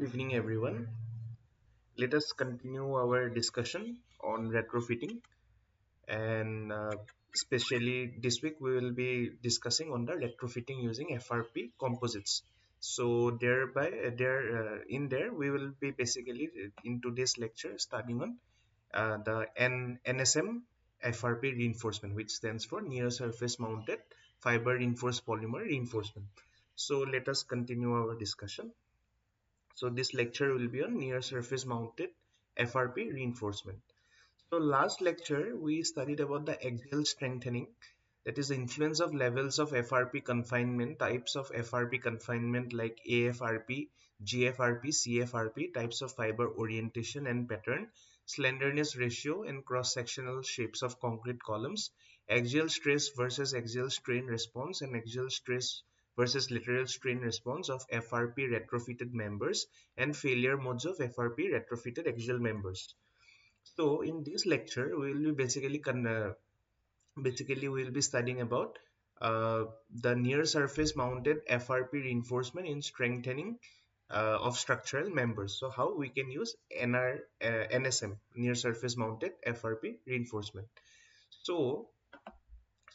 Good evening, everyone. Let us continue our discussion on retrofitting, and especially this week we will be discussing on the retrofitting using FRP composites. So in there we will be basically in today's lecture studying on the NSM FRP reinforcement, which stands for near surface mounted fiber reinforced polymer reinforcement. So let us continue our discussion. So this lecture will be on near surface mounted FRP reinforcement. So last lecture we studied about the axial strengthening, that is the influence of levels of FRP confinement, types of FRP confinement like AFRP, GFRP, CFRP, types of fiber orientation and pattern, slenderness ratio and cross-sectional shapes of concrete columns, axial stress versus axial strain response, and axial stress versus lateral strain response of FRP retrofitted members, and failure modes of FRP retrofitted axial members. So in this lecture, we will be basically we'll be studying about the near surface mounted FRP reinforcement in strengthening of structural members. So how we can use NSM, near surface mounted FRP reinforcement. So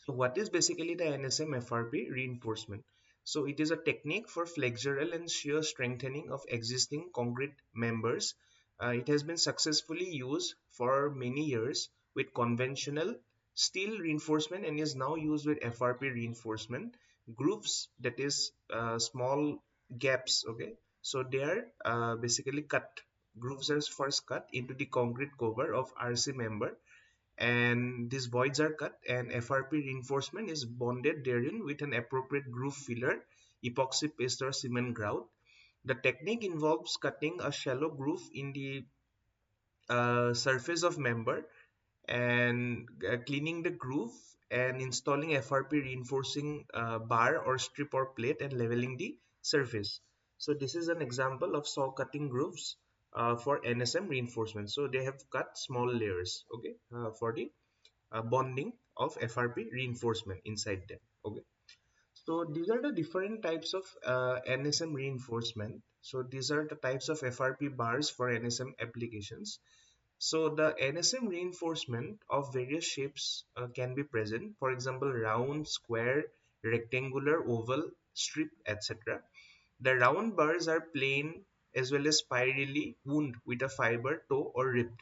so what is basically the NSM FRP reinforcement? So it is a technique for flexural and shear strengthening of existing concrete members. It has been successfully used for many years with conventional steel reinforcement and is now used with FRP reinforcement. Grooves, that is small gaps, okay? So they are basically cut. Grooves are first cut into the concrete cover of RC member, and these voids are cut and FRP reinforcement is bonded therein with an appropriate groove filler, epoxy paste or cement grout. The technique involves cutting a shallow groove in the surface of member and cleaning the groove and installing FRP reinforcing bar or strip or plate and leveling the surface. So this is an example of saw cutting grooves for NSM reinforcement. So they have cut small layers, okay, for the bonding of FRP reinforcement inside them. Okay, so these are the different types of NSM reinforcement. So these are the types of FRP bars for NSM applications. So the NSM reinforcement of various shapes can be present. For example, round, square, rectangular, oval, strip, etc. The round bars are plain as well as spirally wound with a fiber, toe, or ribbed,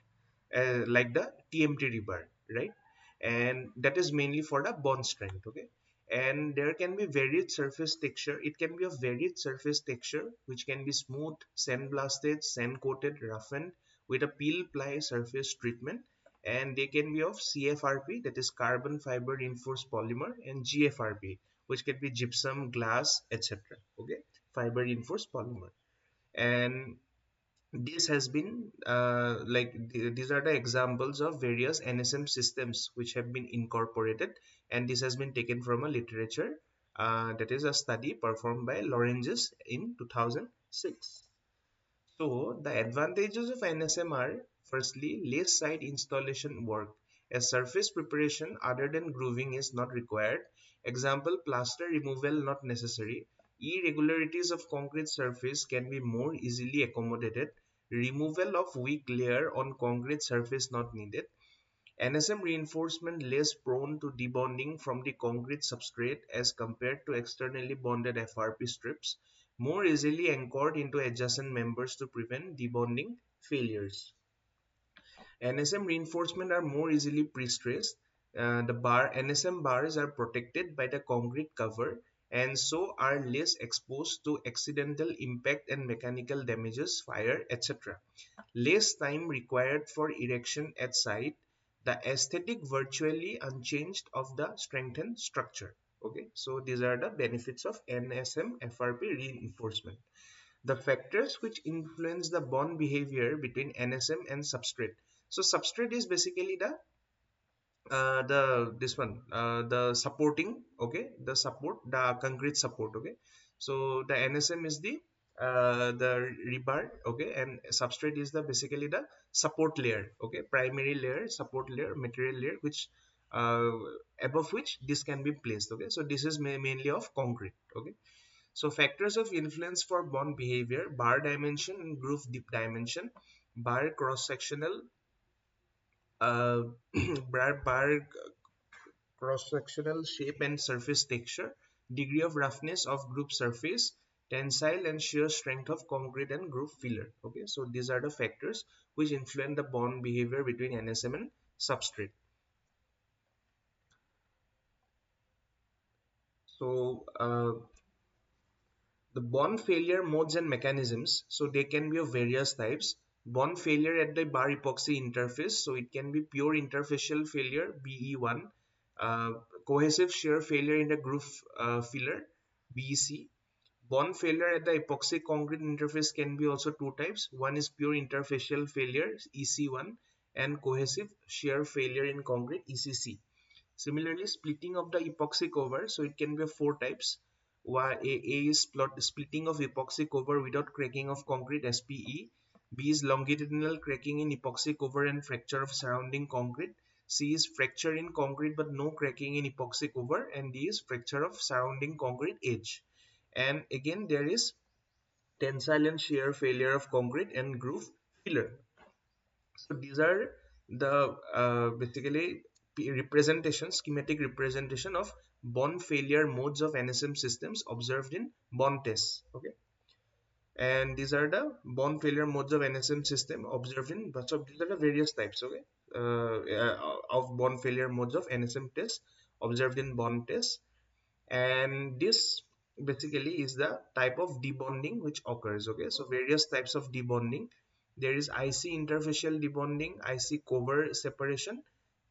like the TMT rebar, right? And that is mainly for the bond strength, okay? And there can be varied surface texture. It can be of varied surface texture, which can be smooth, sandblasted, sand coated, roughened with a peel ply surface treatment. And they can be of CFRP, that is carbon fiber reinforced polymer, and GFRP, which can be gypsum, glass, etc. Okay, fiber reinforced polymer. And this has been these are the examples of various NSM systems which have been incorporated, and this has been taken from a literature, that is a study performed by Lorenges in 2006. So the advantages of NSM are: firstly, less site installation work, as surface preparation other than grooving is not required. Example, plaster removal not necessary. Irregularities of concrete surface can be more easily accommodated. Removal of weak layer on concrete surface not needed. NSM reinforcement less prone to debonding from the concrete substrate as compared to externally bonded FRP strips, more easily anchored into adjacent members to prevent debonding failures. NSM reinforcement are more easily pre-stressed. The NSM bars are protected by the concrete cover and so are less exposed to accidental impact and mechanical damages, fire, etc. Less time required for erection at site. The aesthetic virtually unchanged of the strengthened structure. Okay, so these are the benefits of NSM FRP reinforcement. The factors which influence the bond behavior between NSM and substrate. So substrate is basically the supporting, okay, the concrete support, okay. So the NSM is the rebar, okay, and substrate is the basically the support layer, okay, primary layer, support layer, material layer, which uh, above which this can be placed, okay. So this is mainly of concrete, okay. So factors of influence for bond behavior: bar dimension and groove deep dimension, bar cross sectional, uh, bar cross-sectional shape and surface texture, degree of roughness of groove surface, tensile and shear strength of concrete and groove filler. Okay, so these are the factors which influence the bond behavior between NSM and substrate. So the bond failure modes and mechanisms, so they can be of various types. Bond failure at the bar epoxy interface, so it can be pure interfacial failure, BE1, uh, cohesive shear failure in the groove filler, BEC. Bond failure at the epoxy concrete interface can be also two types. One is pure interfacial failure, EC1, and cohesive shear failure in concrete, ECC. Similarly, splitting of the epoxy cover, so it can be of four types. A is splitting of epoxy cover without cracking of concrete, SPE. B is longitudinal cracking in epoxy cover and fracture of surrounding concrete. C is fracture in concrete but no cracking in epoxy cover. And D is fracture of surrounding concrete edge. And again, there is tensile and shear failure of concrete and groove filler. So these are the basically schematic representation of bond failure modes of NSM systems observed in bond tests. Okay, and these are the bond failure modes of NSM system observed in. So these are the various types. Okay, of bond failure modes of NSM tests observed in bond tests, and this basically is the type of debonding which occurs. Okay, so various types of debonding: there is IC interfacial debonding, IC cover separation,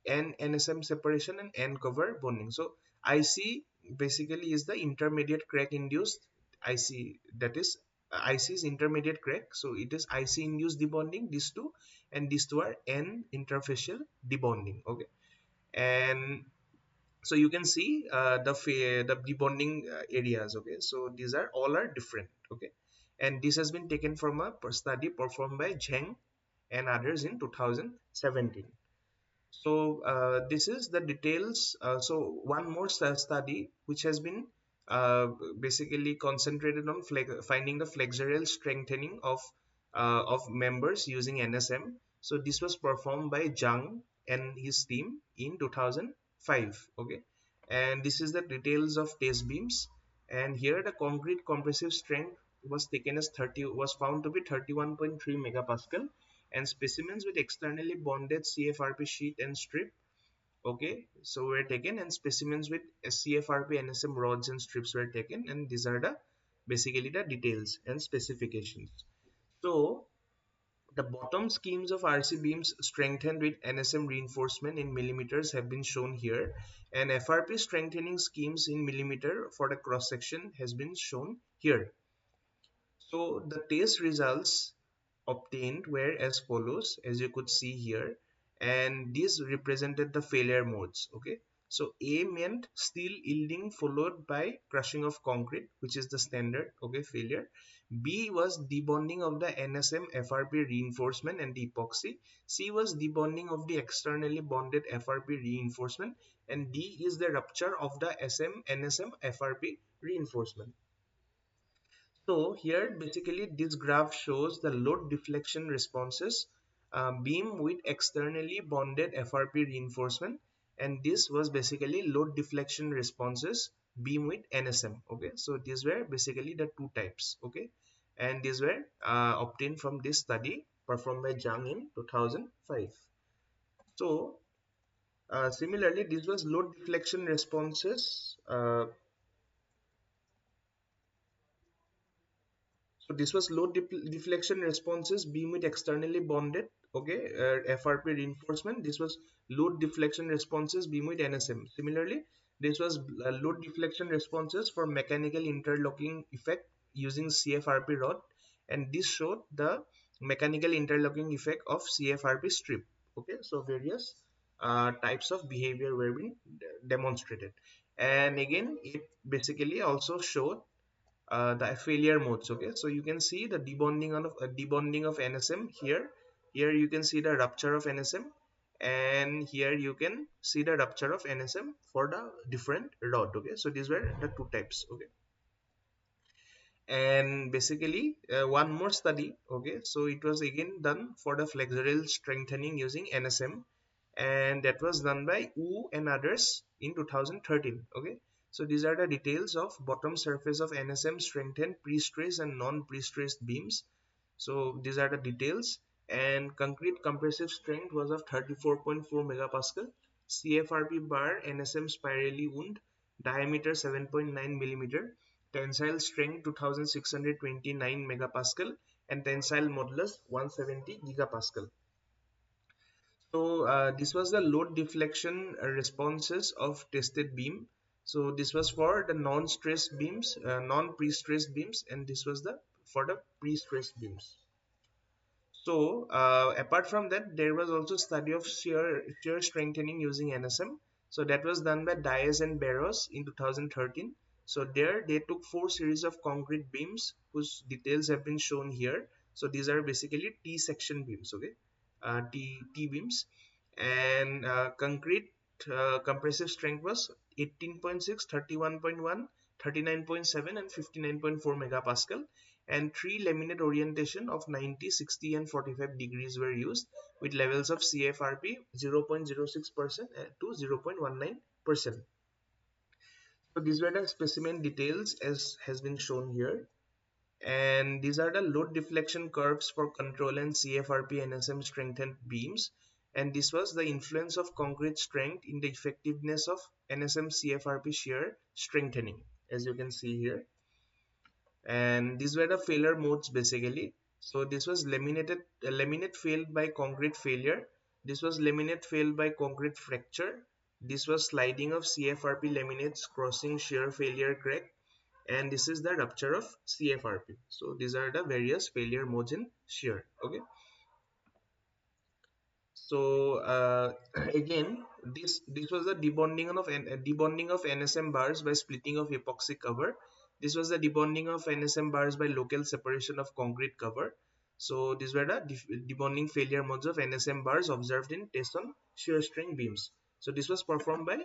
and NSM separation, and N cover bonding. So IC basically is the intermediate crack induced IC, that is IC is intermediate crack, so it is IC induced debonding, these two, and these two are N interfacial debonding. Okay, and so you can see the debonding areas. Okay, so these are all are different. Okay, and this has been taken from a study performed by Zheng and others in 2017. So this is the details. So one more study which has been uh, basically concentrated on finding the flexural strengthening of members using NSM. So this was performed by Zhang and his team in 2005. Okay, and this is the details of test beams. And here the concrete compressive strength was taken as 30, was found to be 31.3 megapascal, and specimens with externally bonded CFRP sheet and strip, okay, so were taken, and specimens with CFRP NSM rods and strips were taken, and these are the basically the details and specifications. So the bottom schemes of RC beams strengthened with NSM reinforcement in millimeters have been shown here, and FRP strengthening schemes in millimeter for the cross section has been shown here. So the test results obtained were as follows, as you could see here, and these represented the failure modes. Okay, so A meant steel yielding followed by crushing of concrete, which is the standard, okay, failure. B was debonding of the NSM FRP reinforcement and the epoxy. C was debonding of the externally bonded FRP reinforcement, and D is the rupture of the NSM FRP reinforcement. So here basically this graph shows the load deflection responses, beam with externally bonded FRP reinforcement, and this was basically load deflection responses beam with NSM. Okay, so these were basically the two types. Okay, and these were obtained from this study performed by Zhang in 2005. So similarly, this was load deflection responses. So this was load deflection responses beam with externally bonded, okay, FRP reinforcement. This was load deflection responses beam with NSM. Similarly, this was load deflection responses for mechanical interlocking effect using CFRP rod, and this showed the mechanical interlocking effect of CFRP strip. Okay, so various types of behavior were being demonstrated, and again it basically also showed the failure modes. Okay, so you can see the debonding of NSM here. Here you can see the rupture of NSM, and here you can see the rupture of NSM for the different rod. Okay, so these were the two types. Okay, And basically one more study, okay, so it was again done for the flexural strengthening using NSM, and that was done by Wu and others in 2013. Okay, so these are the details of bottom surface of NSM strengthened pre-stressed and non-pre-stressed beams. So these are the details. And concrete compressive strength was of 34.4 megapascal. CFRP bar NSM spirally wound, diameter 7.9 millimeter, tensile strength 2629 megapascal, and tensile modulus 170 gigapascal. So this was the load deflection responses of tested beam. So this was for the non-stressed beams, non-pre-stressed beams, and this was the for the pre-stressed beams. So apart from that, there was also study of shear strengthening using NSM. So that was done by Diaz and Barros in 2013. So there they took 4 series of concrete beams whose details have been shown here. So these are basically T section beams, okay, T beams, and concrete compressive strength was 18.6, 31.1, 39.7, and 59.4 megapascal, and 3 laminate orientation of 90, 60, and 45 degrees were used with levels of CFRP 0.06% to 0.19%. So these were the specimen details as has been shown here. And these are the load deflection curves for control and CFRP NSM strengthened beams. And this was the influence of concrete strength in the effectiveness of NSM CFRP shear strengthening, as you can see here. And these were the failure modes basically. So this was laminate failed by concrete failure, this was laminate failed by concrete fracture, this was sliding of CFRP laminates crossing shear failure crack, and this is the rupture of CFRP. So these are the various failure modes in shear. Okay, so again, this was the debonding of NSM bars by splitting of epoxy cover. This was the debonding of NSM bars by local separation of concrete cover. So these were the debonding failure modes of NSM bars observed in tests on shear string beams. So this was performed by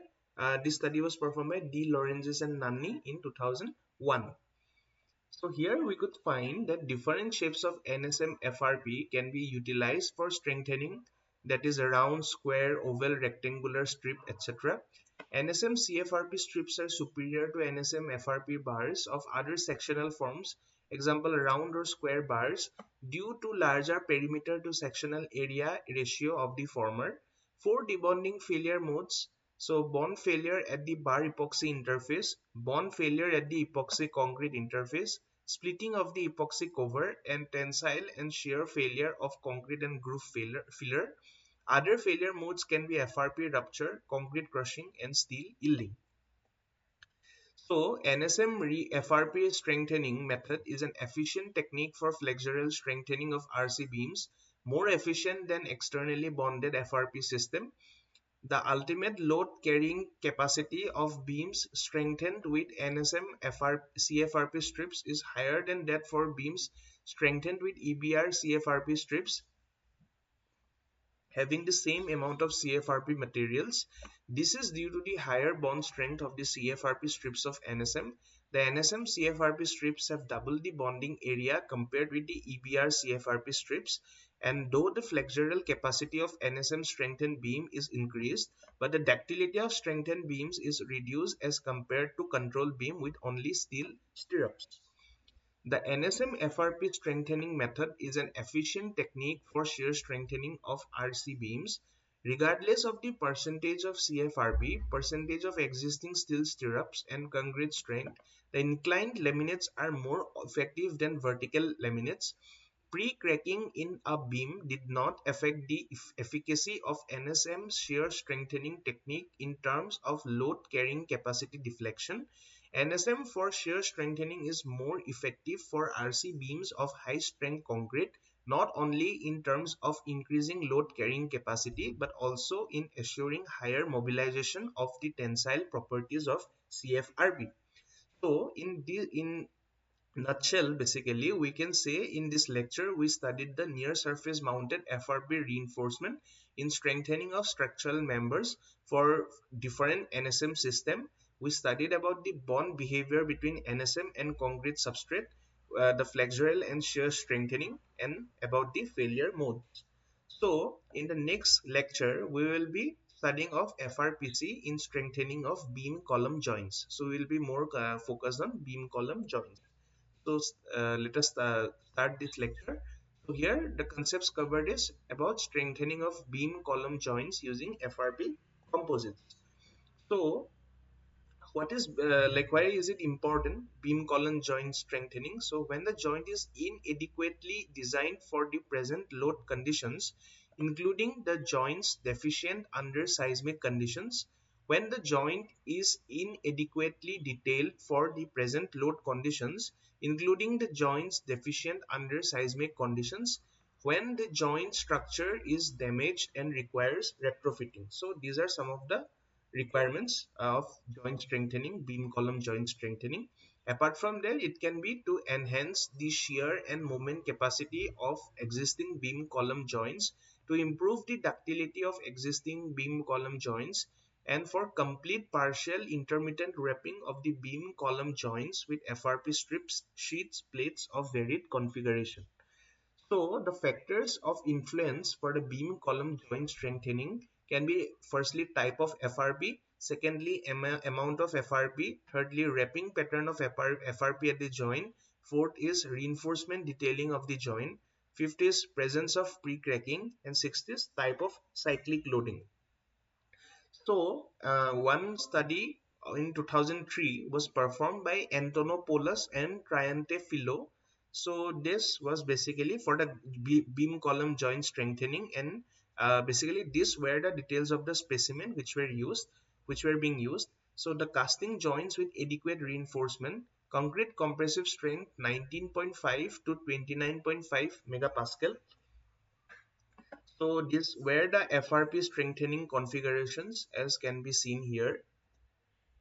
this study was performed by D. Lorenz and Nanni in 2001. So here we could find that different shapes of NSM FRP can be utilized for strengthening, that is round, square, oval, rectangular, strip, etc. NSM CFRP strips are superior to NSM FRP bars of other sectional forms, example round or square bars, due to larger perimeter to sectional area ratio of the former. 4 debonding failure modes. So bond failure at the bar epoxy interface, bond failure at the epoxy concrete interface, splitting of the epoxy cover, and tensile and shear failure of concrete and groove filler. Other failure modes can be FRP rupture, concrete crushing, and steel yielding. So NSM FRP strengthening method is an efficient technique for flexural strengthening of RC beams, more efficient than externally bonded FRP system. The ultimate load carrying capacity of beams strengthened with NSM CFRP strips is higher than that for beams strengthened with EBR CFRP strips having the same amount of CFRP materials. This is due to the higher bond strength of the CFRP strips of NSM. The NSM CFRP strips have double the bonding area compared with the EBR CFRP strips, and though the flexural capacity of NSM strengthened beam is increased, but the ductility of strengthened beams is reduced as compared to control beam with only steel stirrups. The NSM FRP strengthening method is an efficient technique for shear strengthening of RC beams. Regardless of the percentage of CFRP, percentage of existing steel stirrups, and concrete strength, the inclined laminates are more effective than vertical laminates. Pre-cracking in a beam did not affect the efficacy of NSM shear strengthening technique in terms of load carrying capacity deflection. NSM for shear strengthening is more effective for RC beams of high strength concrete, not only in terms of increasing load carrying capacity but also in assuring higher mobilization of the tensile properties of CFRP. So in nutshell, basically we can say in this lecture we studied the near surface mounted FRP reinforcement in strengthening of structural members for different NSM system. We studied about the bond behavior between NSM and concrete substrate. the flexural and shear strengthening, and about the failure modes. So in the next lecture, we will be studying of FRPC in strengthening of beam column joints. So we will be more focused on beam column joints. So let us start this lecture. So here the concepts covered is about strengthening of beam column joints using FRP composites. So what is like why is it important beam column joint strengthening? So when the joint is inadequately designed for the present load conditions, including the joint's deficient under seismic conditions, when the joint is inadequately detailed for the present load conditions, including the joint's deficient under seismic conditions, when the joint structure is damaged and requires retrofitting. So these are some of the requirements of joint strengthening, beam column joint strengthening. Apart from that, it can be to enhance the shear and moment capacity of existing beam column joints, to improve the ductility of existing beam column joints, and for complete partial intermittent wrapping of the beam column joints with FRP strips, sheets, plates of varied configuration. So the factors of influence for the beam column joint strengthening can be firstly type of FRP, secondly amount of FRP, thirdly wrapping pattern of FRP at the joint, fourth is reinforcement detailing of the joint, fifth is presence of pre-cracking, and sixth is type of cyclic loading. So, one study in 2003 was performed by Antonopoulos and Triantafilo. So, this was basically for the beam column joint strengthening, and basically these were the details of the specimen which were being used. So, the casting joints with adequate reinforcement, concrete compressive strength 19.5 to 29.5 megapascal. So these were the FRP strengthening configurations as can be seen here,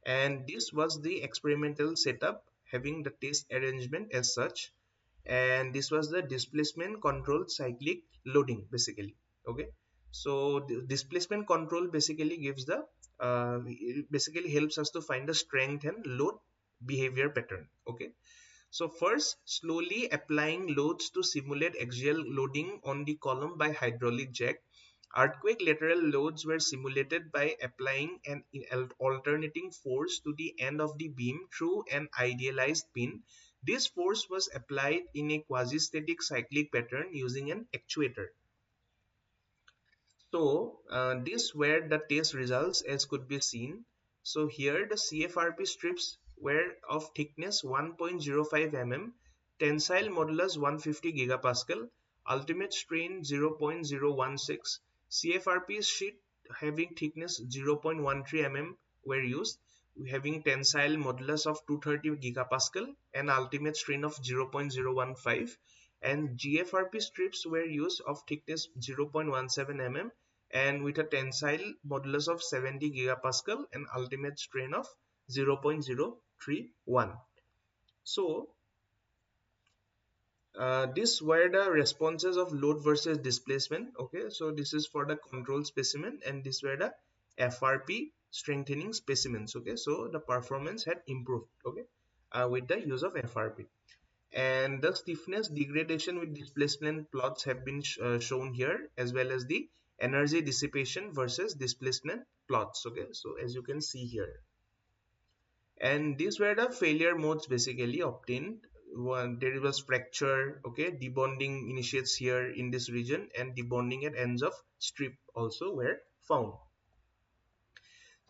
and this was the experimental setup having the test arrangement as such, and this was the displacement controlled cyclic loading basically. Okay, so the displacement control basically gives the it basically helps us to find the strength and load behavior pattern. Okay, so first, slowly applying loads to simulate axial loading on the column by hydraulic jack. Earthquake lateral loads were simulated by applying an alternating force to the end of the beam through an idealized pin. This force was applied in a quasi-static cyclic pattern using an actuator. So these were the test results as could be seen. So here the CFRP strips were of thickness 1.05 mm, tensile modulus 150 gigapascal, ultimate strain 0.016, CFRP sheet having thickness 0.13 mm were used, having tensile modulus of 230 gigapascal and ultimate strain of 0.015, and GFRP strips were used of thickness 0.17 mm and with a tensile modulus of 70 gigapascal and ultimate strain of 0.031. So these were the responses of load versus displacement. Okay, so this is for the control specimen, and these were the FRP strengthening specimens. Okay, so the performance had improved. Okay, with the use of FRP, and the stiffness degradation with displacement plots have been shown here, as well as the energy dissipation versus displacement plots. Okay, so as you can see here, and these were the failure modes basically obtained. One, there was fracture. Okay, debonding initiates here in this region, and debonding at ends of strip also were found.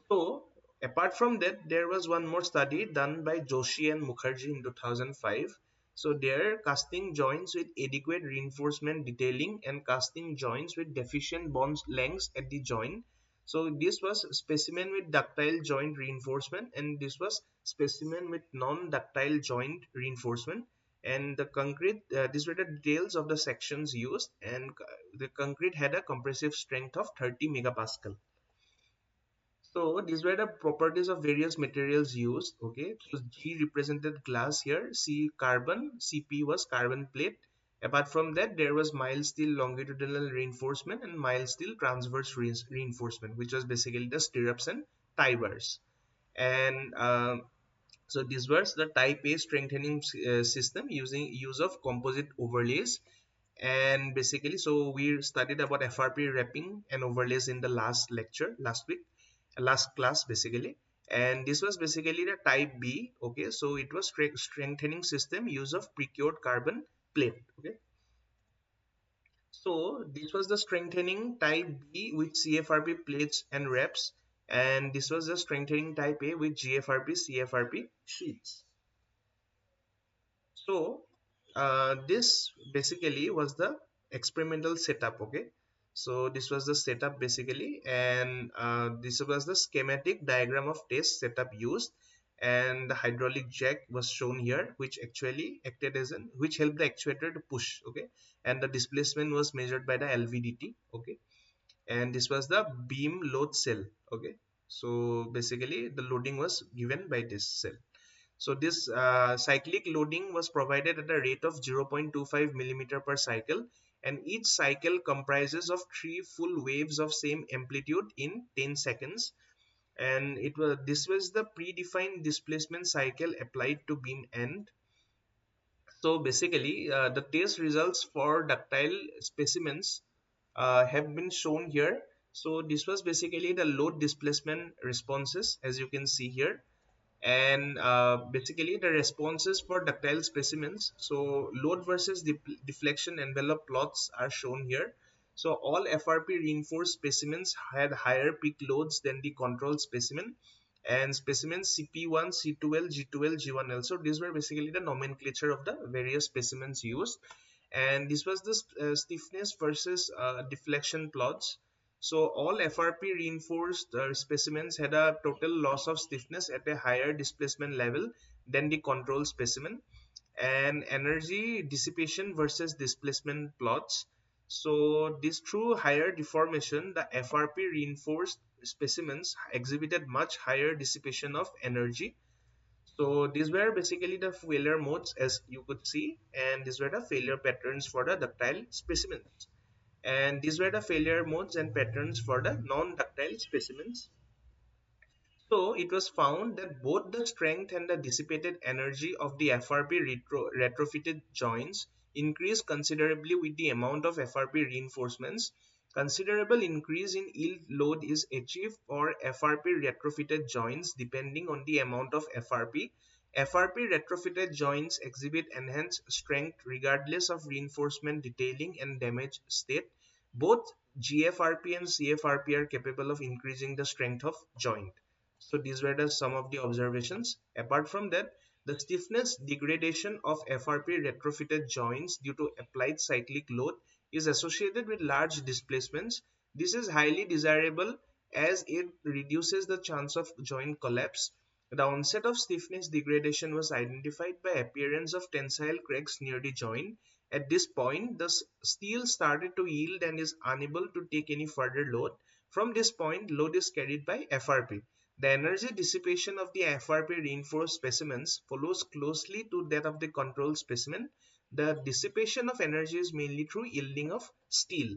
So apart from that, there was one more study done by Joshi and Mukherjee in 2005. So they're casting joints with adequate reinforcement detailing and casting joints with deficient bond lengths at the joint. So this was specimen with ductile joint reinforcement, and this was specimen with non-ductile joint reinforcement. And the concrete, these were the details of the sections used, and the concrete had a compressive strength of 30 megapascal. So these were the properties of various materials used. Okay, so G represented glass here, C carbon, Cp was carbon plate. Apart from that, there was mild steel longitudinal reinforcement and mild steel transverse reinforcement, which was basically the stirrups and tie bars. And So this was the type A strengthening system using use of composite overlays. And basically, so we studied about FRP wrapping and overlays in the last lecture, last week, last class basically. And this was basically the type B. Okay, so it was strengthening system use of procured carbon plate. Okay, so this was the strengthening type B with CFRP plates and wraps, and this was the strengthening type A with GFRP CFRP sheets. So this basically was the experimental setup. Okay, so this was the setup basically, and this was the schematic diagram of test setup used, and the hydraulic jack was shown here, which actually acted as an which helped the actuator to push. Okay, and the displacement was measured by the LVDT. Okay, and this was the beam load cell. Okay, so basically the loading was given by this cell. So this cyclic loading was provided at a rate of 0.25 millimeter per cycle, and each cycle comprises of 3 full waves of same amplitude in 10 seconds. And this was the predefined displacement cycle applied to beam end. So basically, the test results for ductile specimens have been shown here. So this was basically the load displacement responses, as you can see here, and basically the responses for ductile specimens. So load versus deflection envelope plots are shown here. So all FRP reinforced specimens had higher peak loads than the control specimen, and specimens CP1, C2L, G2L, G1L. So these were basically the nomenclature of the various specimens used, and this was the stiffness versus deflection plots. So all FRP reinforced specimens had a total loss of stiffness at a higher displacement level than the control specimen, and energy dissipation versus displacement plots. So this through higher deformation, the FRP reinforced specimens exhibited much higher dissipation of energy. So these were basically the failure modes, as you could see, and these were the failure patterns for the ductile specimens. And these were the failure modes and patterns for the non-ductile specimens. So it was found that both the strength and the dissipated energy of the FRP retrofitted joints increased considerably with the amount of FRP reinforcements. Considerable increase in yield load is achieved for FRP retrofitted joints depending on the amount of FRP. FRP retrofitted joints exhibit enhanced strength regardless of reinforcement detailing and damage state. Both GFRP and CFRP are capable of increasing the strength of joint. So these were some of the observations. Apart from that, the stiffness degradation of FRP retrofitted joints due to applied cyclic load is associated with large displacements. This is highly desirable as it reduces the chance of joint collapse. The onset of stiffness degradation was identified by appearance of tensile cracks near the joint. At this point, the steel started to yield and is unable to take any further load. From this point, load is carried by FRP. The energy dissipation of the FRP reinforced specimens follows closely to that of the control specimen. The dissipation of energy is mainly through yielding of steel.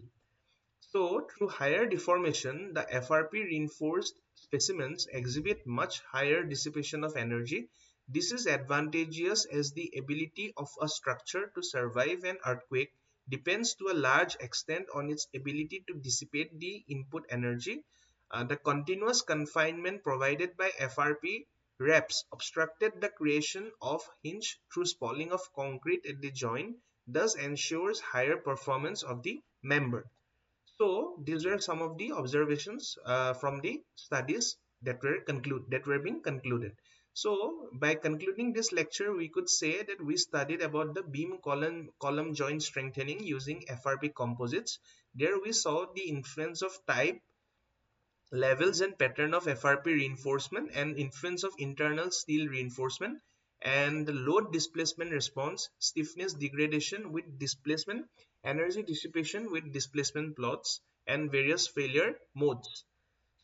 So, through higher deformation, the FRP reinforced specimens exhibit much higher dissipation of energy. This is advantageous as the ability of a structure to survive an earthquake depends to a large extent on its ability to dissipate the input energy. The continuous confinement provided by FRP wraps obstructed the creation of hinge through spalling of concrete at the joint, thus ensures higher performance of the member. So these were some of the observations from the studies that were being concluded. So by concluding this lecture, we could say that we studied about the beam column joint strengthening using FRP composites. There we saw the influence of type, levels and pattern of FRP reinforcement, and influence of internal steel reinforcement, and the load displacement response, stiffness degradation with displacement, energy dissipation with displacement plots, and various failure modes.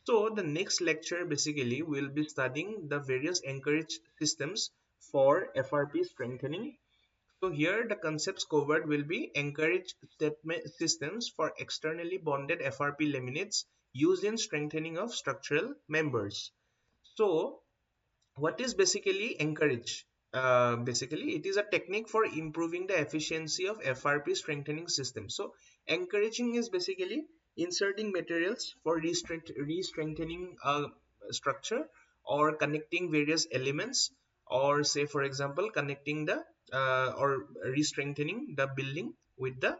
So the next lecture basically will be studying the various anchorage systems for FRP strengthening. So here the concepts covered will be anchorage systems for externally bonded FRP laminates used in strengthening of structural members. So What is basically encourage? Basically, it is a technique for improving the efficiency of FRP strengthening system. So, encouraging is basically inserting materials for re-strengthening a structure, or connecting various elements, or say for example connecting the or re-strengthening the building with the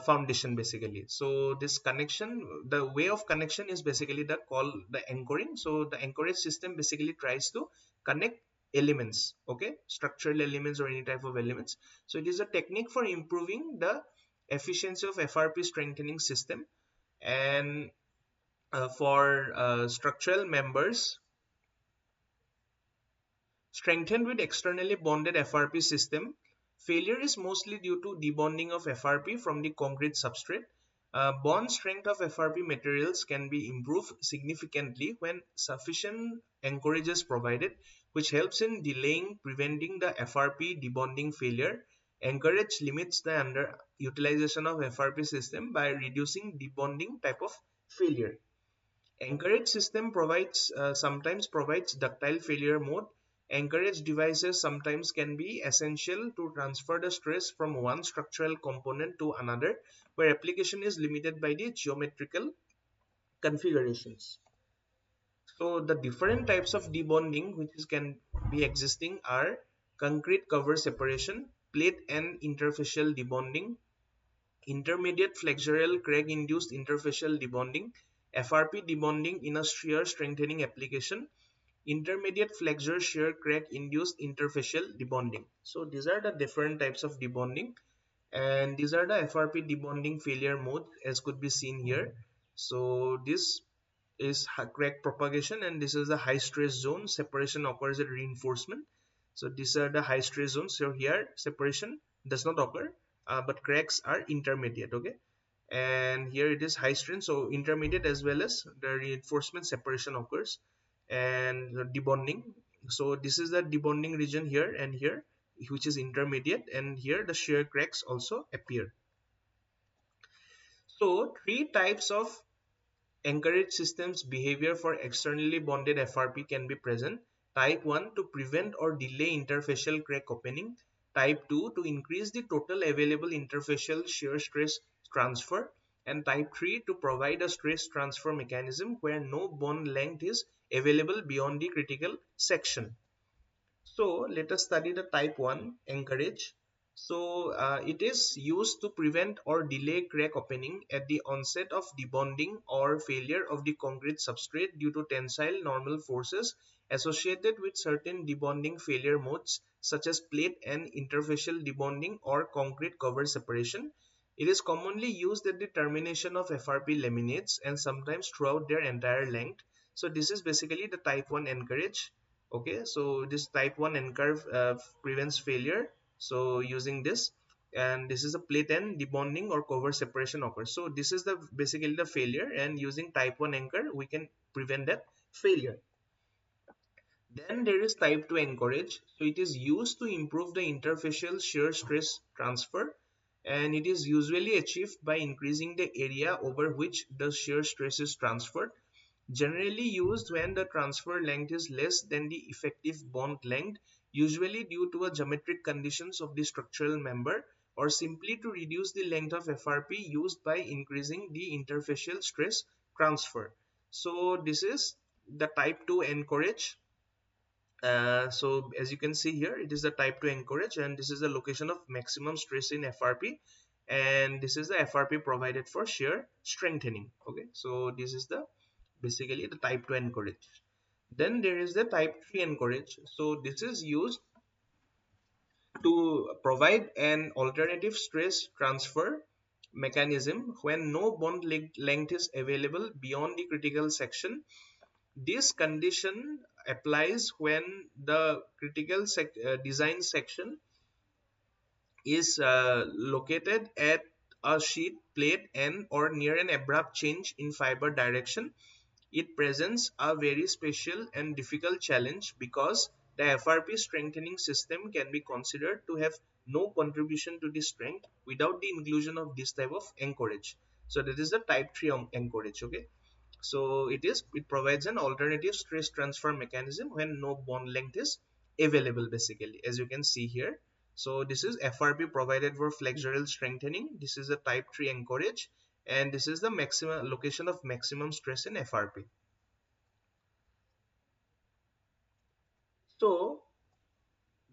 foundation basically. So this connection, the way of connection is basically the call the anchoring. So the anchorage system basically tries to connect elements, okay, structural elements or any type of elements. So it is a technique for improving the efficiency of FRP strengthening system. And for structural members strengthened with externally bonded FRP system, failure is mostly due to debonding of FRP from the concrete substrate. Bond strength of FRP materials can be improved significantly when sufficient anchorage is provided, which helps in delaying preventing the FRP debonding failure. Anchorage limits the underutilization of FRP system by reducing debonding type of failure. Anchorage system provides sometimes provides ductile failure mode. Anchorage devices sometimes can be essential to transfer the stress from one structural component to another, where application is limited by the geometrical configurations. So the different types of debonding which can be existing are concrete cover separation, plate and interfacial debonding, intermediate flexural crack induced interfacial debonding, FRP debonding in a shear strengthening application, intermediate flexure shear crack induced interfacial debonding. So these are the different types of debonding, and these are the FRP debonding failure mode as could be seen here. So this is crack propagation, and this is the high stress zone. Separation occurs at reinforcement. So these are the high stress zones. So here separation does not occur, but cracks are intermediate, okay. And here it is high strength, so intermediate as well as the reinforcement separation occurs, and the debonding. So this is the debonding region here and here, which is intermediate, and here the shear cracks also appear. So three types of encourage systems behavior for externally bonded FRP can be present. Type 1 to prevent or delay interfacial crack opening. Type 2 to increase the total available interfacial shear stress transfer. And type 3 to provide a stress transfer mechanism where no bond length is available beyond the critical section. So let us study the type 1 encourage. So it is used to prevent or delay crack opening at the onset of debonding or failure of the concrete substrate due to tensile normal forces associated with certain debonding failure modes such as plate and interfacial debonding or concrete cover separation. It is commonly used at the termination of FRP laminates and sometimes throughout their entire length. So this is basically the type 1 encourage. Okay, so this type 1 N-curve prevents failure, so using this, and this is a plate and debonding or cover separation occurs. So this is the basically the failure, and using type 1 anchor we can prevent that failure. Then there is type 2 encourage. So it is used to improve the interfacial shear stress transfer, and it is usually achieved by increasing the area over which the shear stress is transferred, generally used when the transfer length is less than the effective bond length, usually due to a geometric conditions of the structural member, or simply to reduce the length of FRP used by increasing the interfacial stress transfer. So this is the type 2 encourage. So as you can see here, it is the type 2 encourage, and this is the location of maximum stress in FRP, and this is the FRP provided for shear strengthening. Okay, so this is the basically the type 2 encourage. Then there is the type 3 encourage. So this is used to provide an alternative stress transfer mechanism when no bond length is available beyond the critical section. This condition applies when the critical design section is located at a sheet, plate, and or near an abrupt change in fiber direction. It presents a very special and difficult challenge because the FRP strengthening system can be considered to have no contribution to the strength without the inclusion of this type of anchorage. So that is the type 3 anchorage. Okay. So it provides an alternative stress transfer mechanism when no bond length is available, basically, as you can see here. So this is FRP provided for flexural strengthening. This is a type 3 anchorage, and this is the maximum location of maximum stress in FRP. So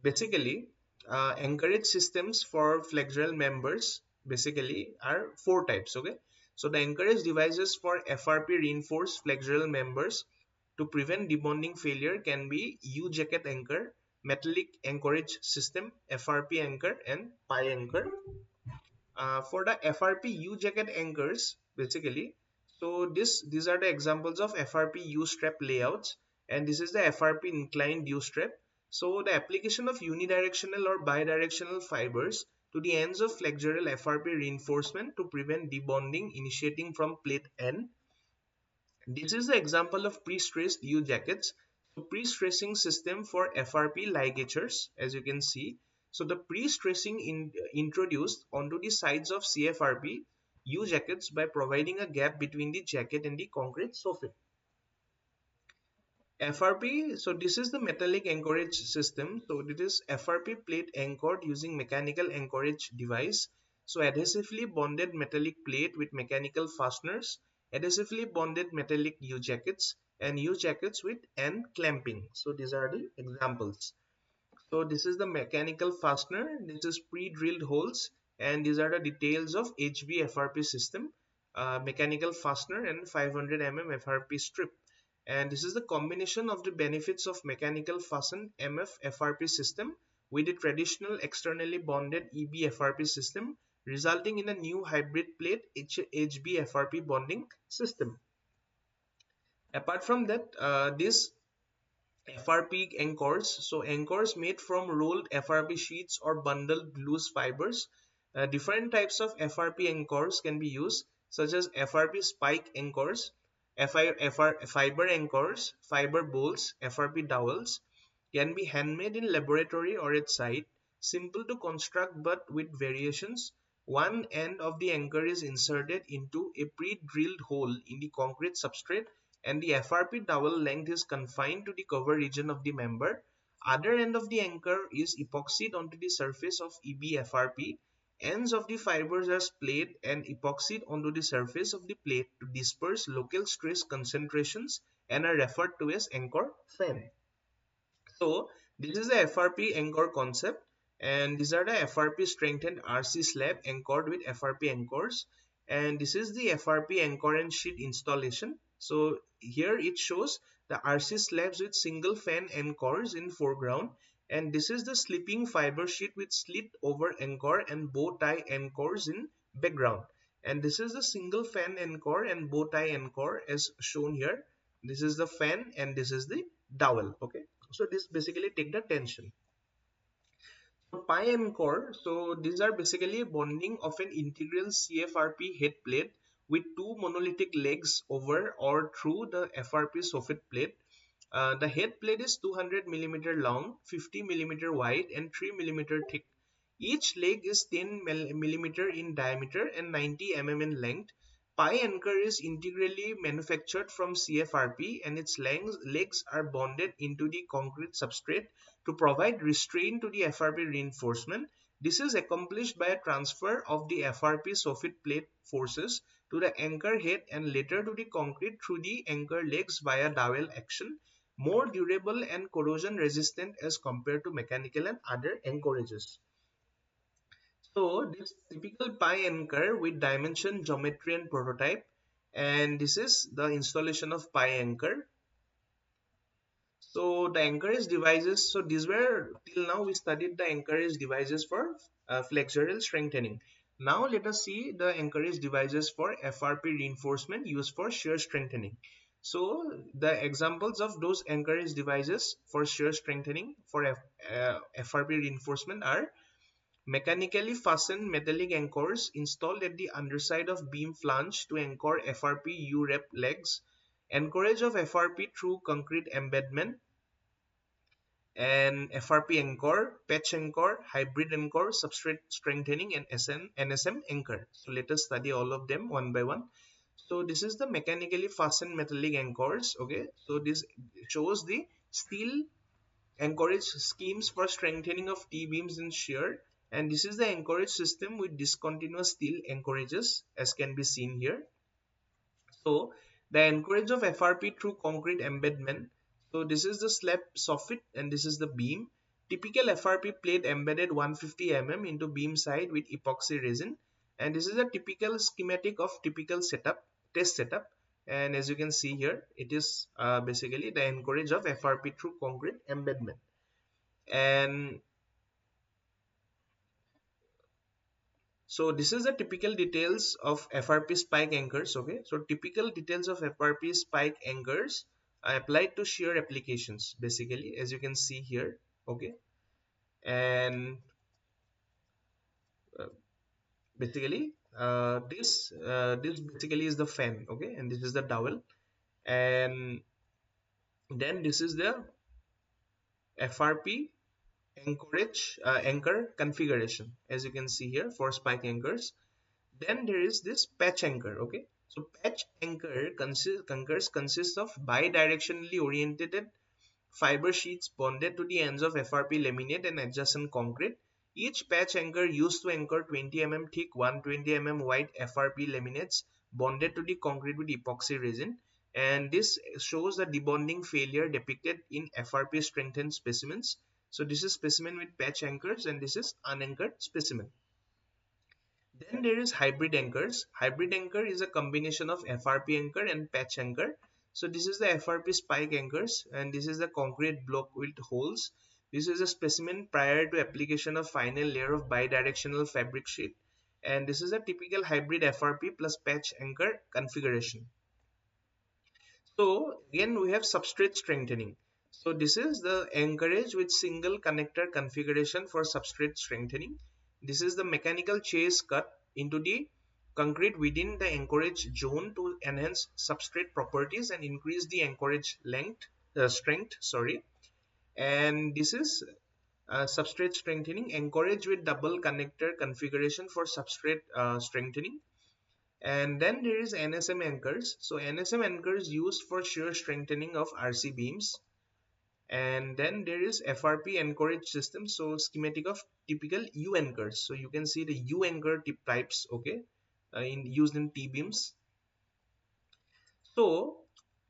basically, anchorage systems for flexural members basically are four types. Okay, so the anchorage devices for FRP reinforced flexural members to prevent debonding failure can be U-jacket anchor, metallic anchorage system, FRP anchor, and pi anchor. For the FRP U-jacket anchors, basically, so these are the examples of FRP U-strap layouts, and this is the FRP inclined U-strap. So the application of unidirectional or bidirectional fibers to the ends of flexural FRP reinforcement to prevent debonding initiating from plate N. This is the example of pre-stressed U-jackets. So pre-stressing system for FRP ligatures, as you can see. So the pre-stressing introduced onto the sides of CFRP U-jackets by providing a gap between the jacket and the concrete soffit. FRP, so this is the metallic anchorage system. So it is FRP plate anchored using mechanical anchorage device. So adhesively bonded metallic plate with mechanical fasteners, adhesively bonded metallic U-jackets, and U-jackets with N clamping. So these are the examples. So this is the mechanical fastener. This is pre-drilled holes, and these are the details of HB FRP system, mechanical fastener, and 500 FRP strip. And this is the combination of the benefits of mechanical fasten MF FRP system with the traditional externally bonded EB FRP system, resulting in a new hybrid plate HB FRP bonding system. Apart from that, this FRP anchors. So anchors made from rolled FRP sheets or bundled loose fibers. Different types of FRP anchors can be used, such as FRP spike anchors, fiber anchors, fiber bolts, FRP dowels. Can be handmade in laboratory or at site. Simple to construct but with variations. One end of the anchor is inserted into a pre-drilled hole in the concrete substrate, and the FRP dowel length is confined to the cover region of the member. Other end of the anchor is epoxied onto the surface of EB FRP. Ends of the fibers are splayed and epoxied onto the surface of the plate to disperse local stress concentrations and are referred to as anchor fan. So this is the FRP anchor concept, and these are the FRP strengthened RC slab anchored with FRP anchors, and this is the FRP anchor and sheet installation. So here it shows the RC slabs with single fan anchors in foreground, and this is the sleeping fiber sheet with slit over anchor and bow tie anchors in background, and this is the single fan anchor and bow tie anchor as shown here. This is the fan and this is the dowel. Okay, so this basically take the tension. So pi and core, so these are basically bonding of an integral CFRP head plate with two monolithic legs over or through the FRP soffit plate. The head plate is 200 millimeter long, 50 millimeter wide, and 3 millimeter thick. Each leg is 10 millimeter in diameter and 90 in length. Pi anchor is integrally manufactured from CFRP, and its legs are bonded into the concrete substrate to provide restraint to the FRP reinforcement. This is accomplished by a transfer of the FRP soffit plate forces to the anchor head and later to the concrete through the anchor legs via dowel action, more durable and corrosion resistant as compared to mechanical and other anchorages. So this typical pi anchor with dimension, geometry, and prototype, and this is the installation of pi anchor. So the anchorage devices, so these were till now we studied the anchorage devices for flexural strengthening. Now let us see the anchorage devices for FRP reinforcement used for shear strengthening. So the examples of those anchorage devices for shear strengthening for FRP reinforcement are mechanically fastened metallic anchors installed at the underside of beam flange to anchor FRP U-rep legs, anchorage of FRP through concrete embedment, and FRP anchor, patch anchor, hybrid anchor, substrate strengthening, and NSM anchor. So let us study all of them one by one. So this is the mechanically fastened metallic anchors. Okay, so this shows the steel anchorage schemes for strengthening of T-beams in shear, and this is the anchorage system with discontinuous steel anchorages as can be seen here. So the anchorage of FRP through concrete embedment. So this is the slab soffit and this is the beam. Typical FRP plate embedded 150 mm into beam side with epoxy resin, and this is a typical schematic of typical setup, test setup. And as you can see here, it is basically the anchorage of FRP through concrete embedment. And so this is the typical details of FRP spike anchors. Okay, so typical details of FRP spike anchors are applied to shear applications basically, as you can see here. Okay, and uh, basically this basically is the fan. Okay, and this is the dowel, and then this is the FRP anchorage anchor configuration, as you can see here for spike anchors. Then there is this patch anchor. Okay, so patch anchor consists of bi-directionally oriented fiber sheets bonded to the ends of FRP laminate and adjacent concrete. Each patch anchor used to anchor 20 mm thick 120 mm wide FRP laminates bonded to the concrete with epoxy resin, and this shows the debonding failure depicted in FRP strengthened specimens. So this is specimen with patch anchors and this is unanchored specimen. Then there is hybrid anchors. Hybrid anchor is a combination of FRP anchor and patch anchor. So this is the FRP spike anchors and this is the concrete block with holes. This is a specimen prior to application of final layer of bidirectional fabric sheet. And this is a typical hybrid FRP plus patch anchor configuration. So again we have substrate strengthening. So this is the anchorage with single connector configuration for substrate strengthening. This is the mechanical chase cut into the concrete within the anchorage zone to enhance substrate properties and increase the anchorage strength. Sorry, and this is substrate strengthening anchorage with double connector configuration for substrate strengthening. And then there is NSM anchors. So NSM anchors used for shear strengthening of RC beams. And then there is FRP anchorage system. So schematic of typical U anchors. So you can see the U anchor types, okay, used in T beams. So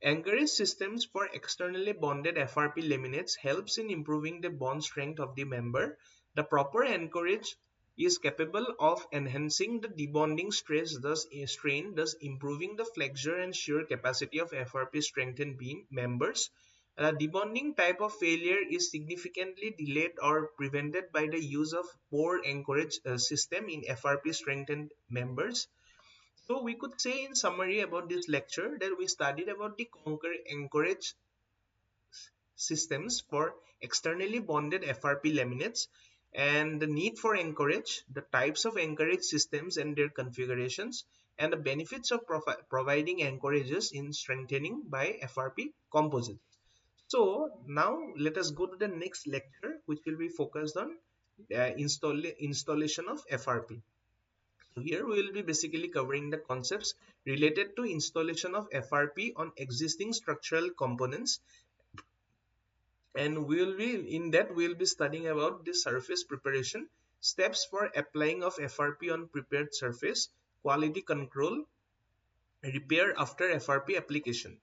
anchorage systems for externally bonded FRP laminates helps in improving the bond strength of the member. The proper anchorage is capable of enhancing the debonding stress, thus strain, thus improving the flexure and shear capacity of FRP strengthened beam members. Debonding type of failure is significantly delayed or prevented by the use of poor anchorage system in FRP strengthened members. So we could say in summary about this lecture that we studied about the anchorage systems for externally bonded FRP laminates and the need for anchorage, the types of anchorage systems and their configurations, and the benefits of providing anchorages in strengthening by FRP composites. So now let us go to the next lecture, which will be focused on installation of FRP. So here we will be basically covering the concepts related to installation of FRP on existing structural components, and we will be in that we will be studying about the surface preparation, steps for applying of FRP on prepared surface, quality control, repair after FRP application.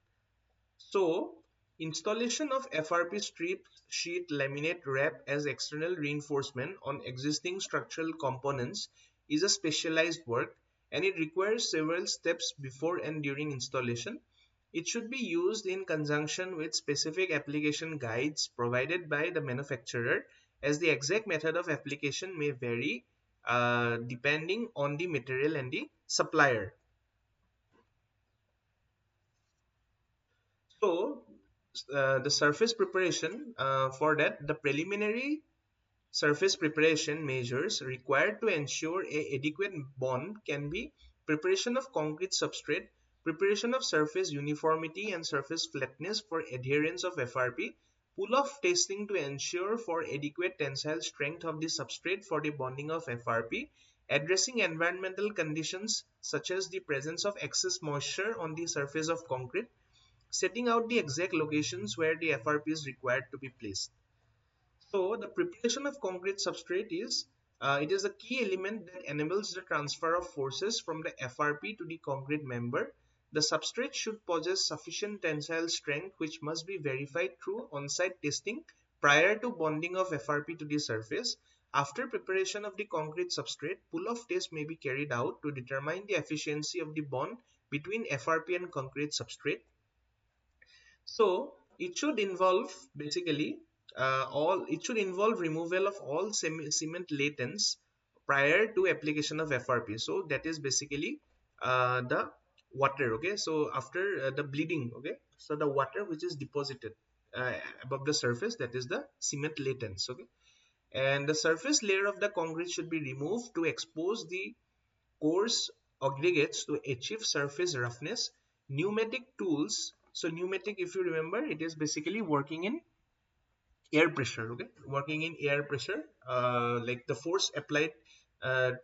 So, installation of FRP strip sheet laminate wrap as external reinforcement on existing structural components is a specialized work, and it requires several steps before and during installation. It should be used in conjunction with specific application guides provided by the manufacturer, as the exact method of application may vary depending on the material and the supplier. So, the surface preparation, for that, the preliminary surface preparation measures required to ensure a adequate bond can be preparation of concrete substrate, preparation of surface uniformity and surface flatness for adherence of FRP, pull-off testing to ensure for adequate tensile strength of the substrate for the bonding of FRP, addressing environmental conditions such as the presence of excess moisture on the surface of concrete, setting out the exact locations where the FRP is required to be placed. So the preparation of concrete substrate is it is a key element that enables the transfer of forces from the FRP to the concrete member. The substrate should possess sufficient tensile strength, which must be verified through on-site testing prior to bonding of FRP to the surface. After preparation of the concrete substrate, pull-off test may be carried out to determine the efficiency of the bond between FRP and concrete substrate. So it should involve basically all it should involve removal of all cement latents prior to application of FRP. So that is basically the water. Okay, so after the bleeding, okay, so the water which is deposited uh, above the surface, that is the cement latents. Okay, and the surface layer of the concrete should be removed to expose the coarse aggregates to achieve surface roughness. Pneumatic tools, so pneumatic, if you remember, it is basically working in air pressure. Okay, working in air pressure, like the force applied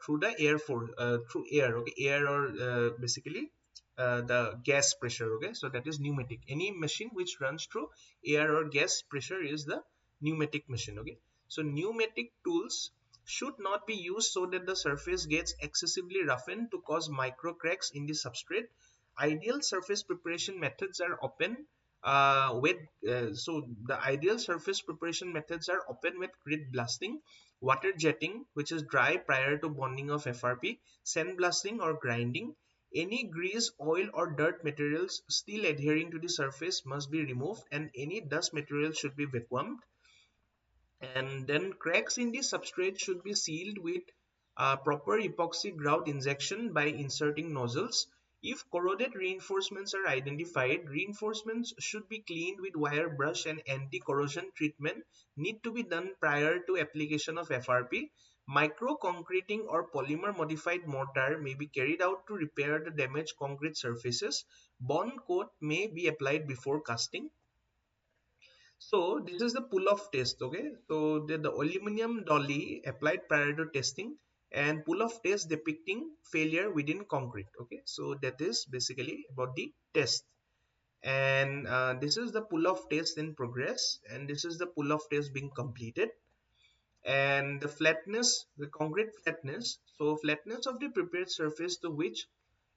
through the air force, through air. Okay, air or basically the gas pressure. Okay, so that is pneumatic. Any machine which runs through air or gas pressure is the pneumatic machine. Okay, so pneumatic tools should not be used so that the surface gets excessively roughened to cause micro cracks in the substrate. Ideal surface preparation methods are open with so the ideal surface preparation methods are open with grit blasting, water jetting, which is dry prior to bonding of FRP, sand blasting or grinding. Any grease, oil or dirt materials still adhering to the surface must be removed, and any dust material should be vacuumed. And then cracks in the substrate should be sealed with proper epoxy grout injection by inserting nozzles. If corroded reinforcements are identified, reinforcements should be cleaned with wire brush, and anti-corrosion treatment need to be done prior to application of FRP. Micro concreting or polymer modified mortar may be carried out to repair the damaged concrete surfaces. Bond coat may be applied before casting. So this is the pull-off test. Okay, so the aluminum dolly applied prior to testing, and pull-off test depicting failure within concrete. Okay, so that is basically about the test. And this is the pull-off test in progress, and this is the pull-off test being completed. And the flatness, the concrete flatness, so flatness of the prepared surface to which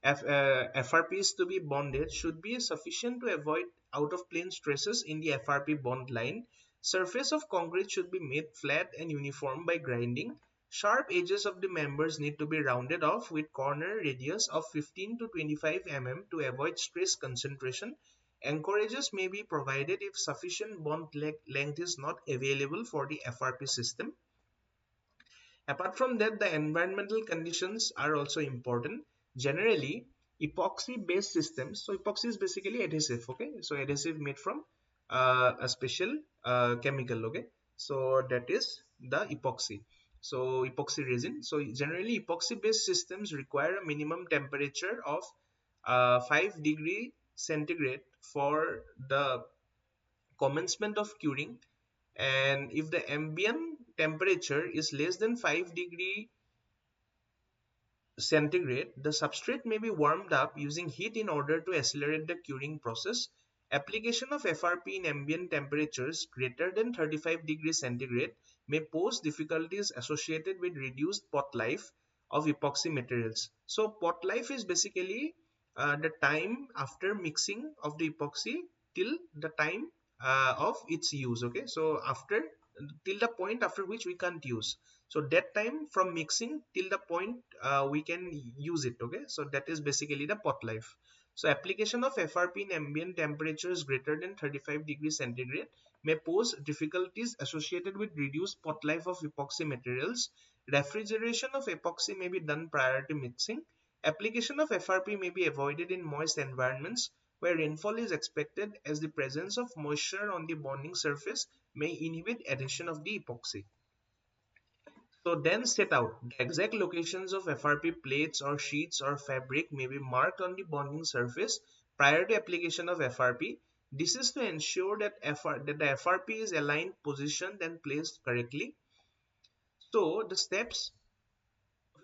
FRP is to be bonded should be sufficient to avoid out of plane stresses in the FRP bond line. Surface of concrete should be made flat and uniform by grinding. Sharp edges of the members need to be rounded off with corner radius of 15 to 25 mm to avoid stress concentration. Anchorages may be provided if sufficient bond length is not available for the FRP system. Apart from that, the environmental conditions are also important. Generally, epoxy-based systems. So epoxy is basically adhesive. Okay, so adhesive made from a special chemical. Okay, so that is the epoxy. So epoxy resin. So generally, epoxy-based systems require a minimum temperature of 5 degree centigrade for the commencement of curing, and if the ambient temperature is less than 5 degree centigrade, the substrate may be warmed up using heat in order to accelerate the curing process. Application of FRP in ambient temperatures greater than 35 degrees centigrade may pose difficulties associated with reduced pot life of epoxy materials. So pot life is basically the time after mixing of the epoxy till the time of its use. Okay, so after till the point after which we can't use, so that time from mixing till the point we can use it. Okay, so that is basically the pot life. So application of FRP in ambient temperatures greater than 35 degrees centigrade may pose difficulties associated with reduced pot life of epoxy materials. Refrigeration of epoxy may be done prior to mixing. Application of FRP may be avoided in moist environments where rainfall is expected, as the presence of moisture on the bonding surface may inhibit adhesion of the epoxy. So then set out the exact locations of FRP plates or sheets or fabric may be marked on the bonding surface prior to application of FRP. This is to ensure that, that the FRP is aligned, positioned and placed correctly. So the steps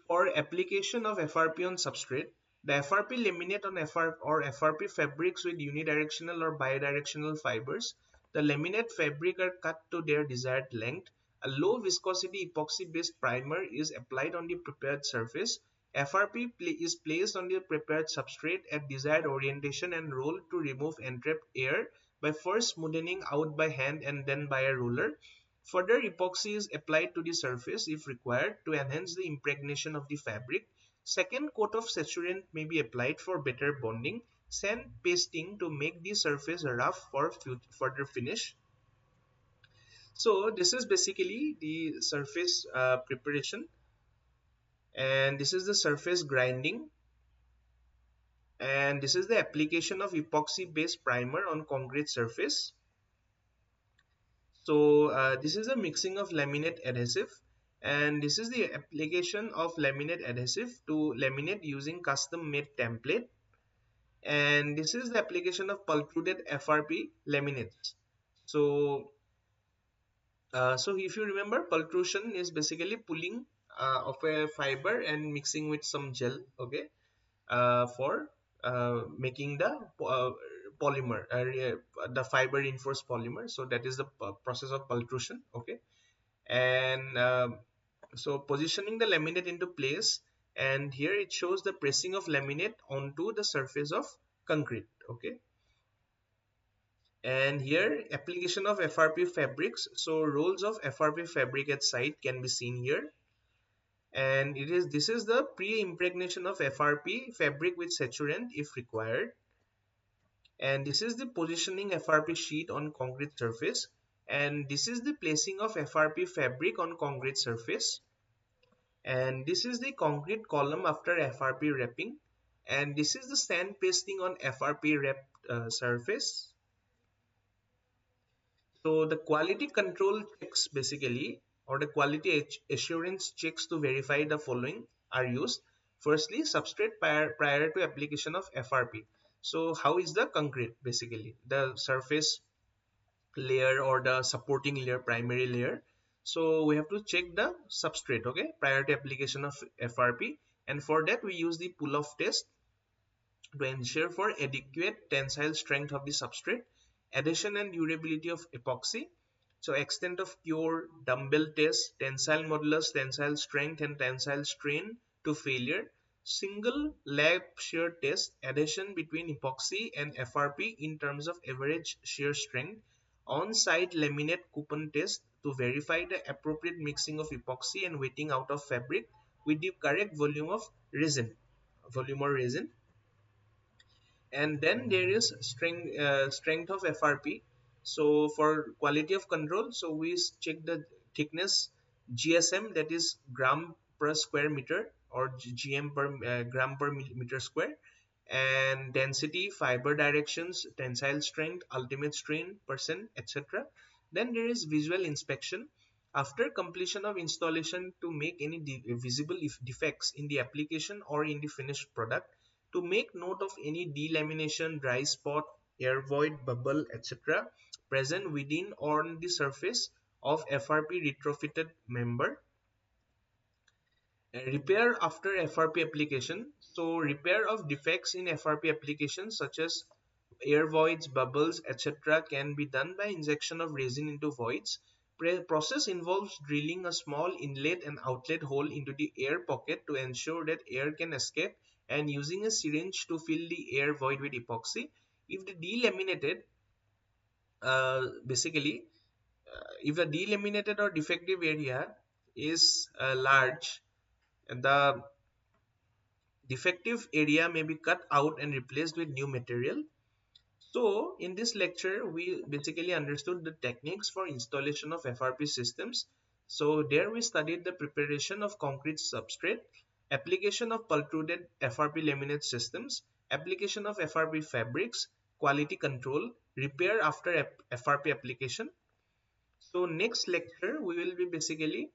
For application of FRP on substrate, the FRP laminate on FRP fabrics with unidirectional or bidirectional fibers. The laminate fabric are cut to their desired length. A low viscosity epoxy based primer is applied on the prepared surface. FRP is placed on the prepared substrate at desired orientation and rolled to remove entrapped air by first smoothing out by hand and then by a roller. Further epoxy is applied to the surface if required to enhance the impregnation of the fabric. Second coat of saturant may be applied for better bonding. Sand pasting to make the surface rough for further finish. So this is basically the surface preparation, and this is the surface grinding, and this is the application of epoxy based primer on concrete surface. So this is a mixing of laminate adhesive, and this is the application of laminate adhesive to laminate using custom made template, and this is the application of pultruded FRP laminates. So so if you remember, pultrusion is basically pulling of a fiber and mixing with some gel, okay, for making the polymer, the fiber reinforced polymer. So that is the process of pultrusion, okay. And so positioning the laminate into place, and here it shows the pressing of laminate onto the surface of concrete, okay. And here application of FRP fabrics, so rolls of FRP fabric at site can be seen here. And this is the pre-impregnation of FRP fabric with saturant if required, and this is the positioning FRP sheet on concrete surface, and this is the placing of FRP fabric on concrete surface, and this is the concrete column after FRP wrapping, and this is the sand pasting on FRP wrapped surface. So the quality control checks basically, or the quality assurance checks to verify the following are used. Firstly, substrate prior to application of FRP. So how is the concrete basically? The surface layer or the supporting layer, primary layer. So we have to check the substrate, okay, prior to application of FRP. And for that we use the pull-off test to ensure for adequate tensile strength of the substrate, adhesion and durability of epoxy. So extent of cure, dumbbell test, tensile modulus, tensile strength and tensile strain to failure, single lab shear test, adhesion between epoxy and FRP in terms of average shear strength, on-site laminate coupon test to verify the appropriate mixing of epoxy and wetting out of fabric with the correct volume of resin, volume or resin. And then there is strength of FRP. So for quality of control, so we check the thickness, GSM, that is gram per square meter, or GM per gram per meter square, and density, fiber directions, tensile strength, ultimate strain percent, etc. Then there is visual inspection after completion of installation to make any visible defects in the application or in the finished product, to make note of any delamination, dry spot, air void, bubble, etc. present within or on the surface of FRP retrofitted member. Repair after FRP application. So repair of defects in FRP applications such as air voids, bubbles, etc. can be done by injection of resin into voids. Process involves drilling a small inlet and outlet hole into the air pocket to ensure that air can escape, and using a syringe to fill the air void with epoxy. If the delaminated basically if the delaminated or defective area is large, the defective area may be cut out and replaced with new material. So in this lecture, we basically understood the techniques for installation of FRP systems. So there we studied the preparation of concrete substrate, application of pultruded FRP laminate systems, application of FRP fabrics, quality control, repair after FRP application. So next lecture, we will be basically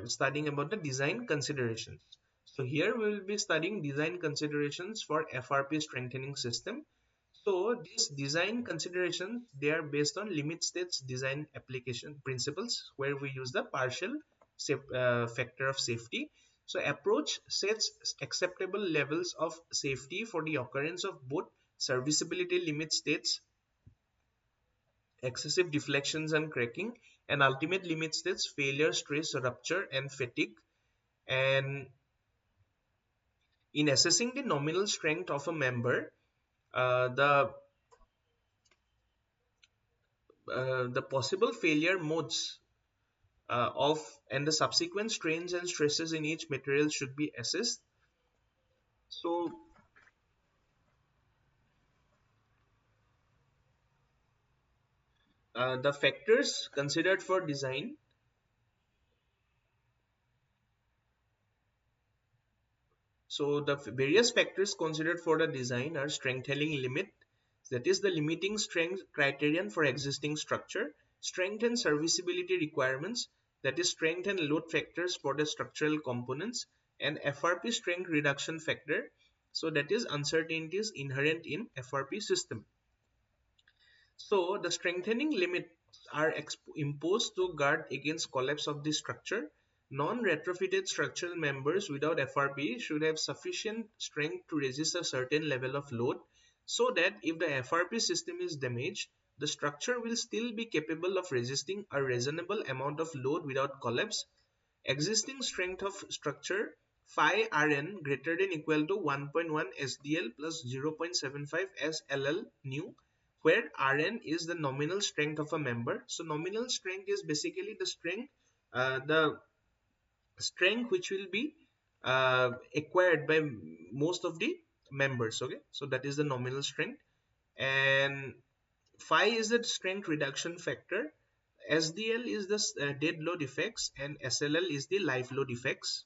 studying about the design considerations. So here we will be studying design considerations for FRP strengthening system. So these design considerations, they are based on limit states design application principles, where we use the partial factor of safety. So approach sets acceptable levels of safety for the occurrence of both serviceability limit states, excessive deflections and cracking, and ultimate limit states, failure, stress, rupture, and fatigue. And in assessing the nominal strength of a member, the possible failure modes of and the subsequent strains and stresses in each material should be assessed. So the factors considered for design. So the various factors considered for the design are strengthening limit, that is the limiting strength criterion for existing structure, strength and serviceability requirements, that is strength and load factors for the structural components, and FRP strength reduction factor, so that is uncertainties inherent in FRP system. So the strengthening limits are imposed to guard against collapse of the structure. Non-retrofitted structural members without FRP should have sufficient strength to resist a certain level of load, so that if the FRP system is damaged, the structure will still be capable of resisting a reasonable amount of load without collapse. Existing strength of structure phi Rn greater than equal to 1.1 SDL plus 0.75 SLL new, where Rn is the nominal strength of a member. So nominal strength is basically the strength which will be acquired by most of the members. Okay, so that is the nominal strength, and phi is the strength reduction factor. SDL is the dead load effects, and SLL is the live load effects.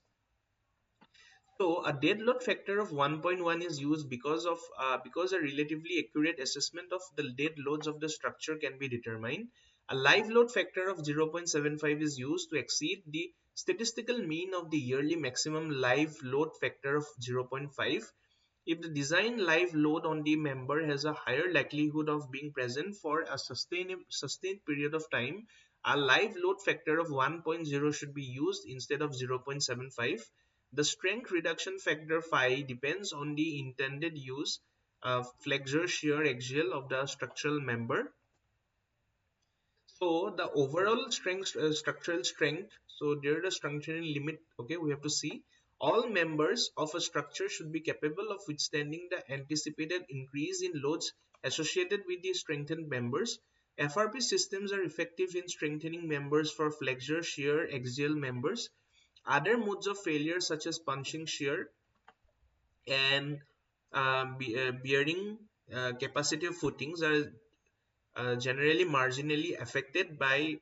So a dead load factor of 1.1 is used because a relatively accurate assessment of the dead loads of the structure can be determined. A live load factor of 0.75 is used to exceed the statistical mean of the yearly maximum live load factor of 0.5. If the design live load on the member has a higher likelihood of being present for a sustained period of time, a live load factor of 1.0 should be used instead of 0.75. The strength reduction factor phi depends on the intended use of flexure, shear, axial of the structural member. So the overall strength, structural strength, so there is a structural limit. Okay, we have to see all members of a structure should be capable of withstanding the anticipated increase in loads associated with the strengthened members. FRP systems are effective in strengthening members for flexure, shear, axial members. Other modes of failure such as punching shear and bearing capacitive footings are generally marginally affected by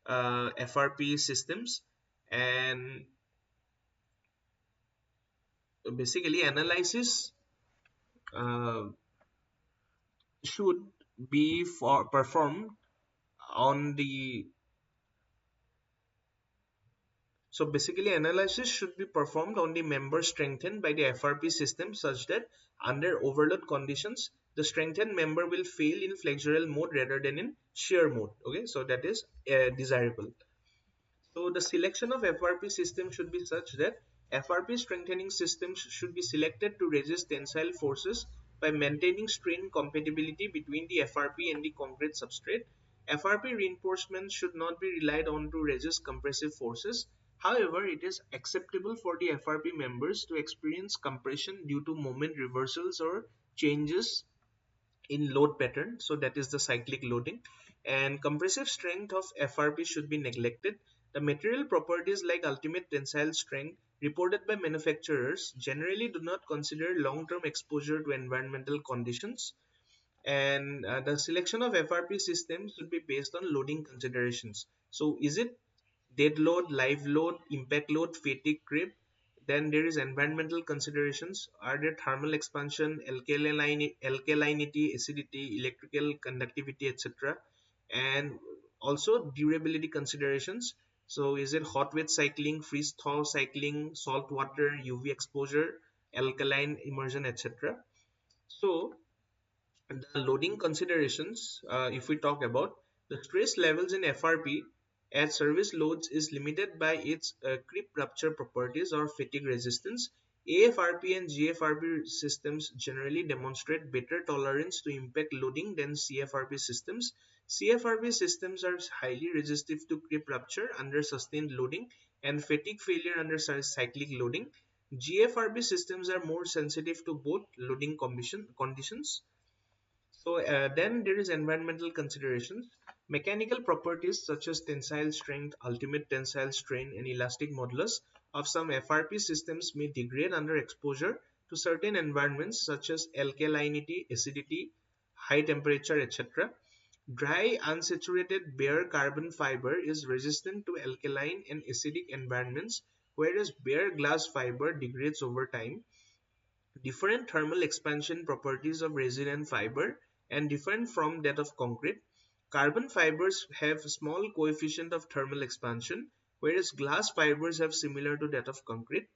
FRP systems, and basically analysis uh, should be performed on the so basically analysis should be performed on the member strengthened by the FRP system such that under overload conditions the strengthened member will fail in flexural mode rather than in shear mode. Okay, so that is desirable. So the selection of FRP system should be such that FRP strengthening systems should be selected to resist tensile forces by maintaining strain compatibility between the FRP and the concrete substrate. FRP reinforcement should not be relied on to resist compressive forces. However, it is acceptable for the FRP members to experience compression due to moment reversals or changes in load pattern, so that is the cyclic loading, and compressive strength of FRP should be neglected. The material properties like ultimate tensile strength reported by manufacturers generally do not consider long-term exposure to environmental conditions, and the selection of FRP systems should be based on loading considerations. So is it dead load, live load, impact load, fatigue, creep? Then there is environmental considerations. Are there thermal expansion, alkalinity, acidity, electrical conductivity, etc.? And also durability considerations. So is it hot wet cycling, freeze thaw cycling, salt water, UV exposure, alkaline immersion, etc.? So the loading considerations, if we talk about the stress levels in FRP, as service loads is limited by its creep rupture properties or fatigue resistance. AFRP and GFRP systems generally demonstrate better tolerance to impact loading than CFRP systems. CFRP systems are highly resistive to creep rupture under sustained loading and fatigue failure under cyclic loading. GFRP systems are more sensitive to both loading conditions. So then there is environmental considerations. Mechanical properties such as tensile strength, ultimate tensile strain, and elastic modulus of some FRP systems may degrade under exposure to certain environments such as alkalinity, acidity, high temperature, etc. Dry, unsaturated bare carbon fiber is resistant to alkaline and acidic environments, whereas bare glass fiber degrades over time. Different thermal expansion properties of resin and fiber and different from that of concrete. Carbon fibers have small coefficient of thermal expansion, whereas glass fibers have similar to that of concrete.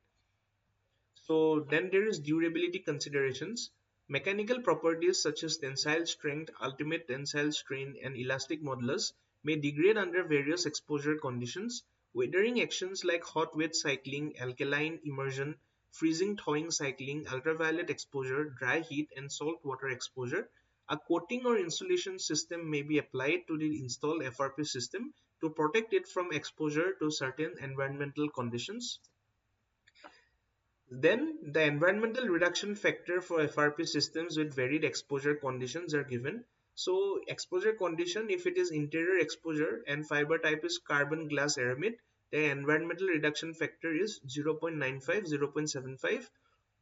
So then there is durability considerations. Mechanical properties such as tensile strength, ultimate tensile strain, and elastic modulus may degrade under various exposure conditions. Weathering actions like hot wet cycling, alkaline immersion, freezing thawing cycling, ultraviolet exposure, dry heat, and salt water exposure. A coating or insulation system may be applied to the installed FRP system to protect it from exposure to certain environmental conditions. Then the environmental reduction factor for FRP systems with varied exposure conditions are given. So exposure condition, if it is interior exposure and fiber type is carbon glass aramid, the environmental reduction factor is 0.95, 0.75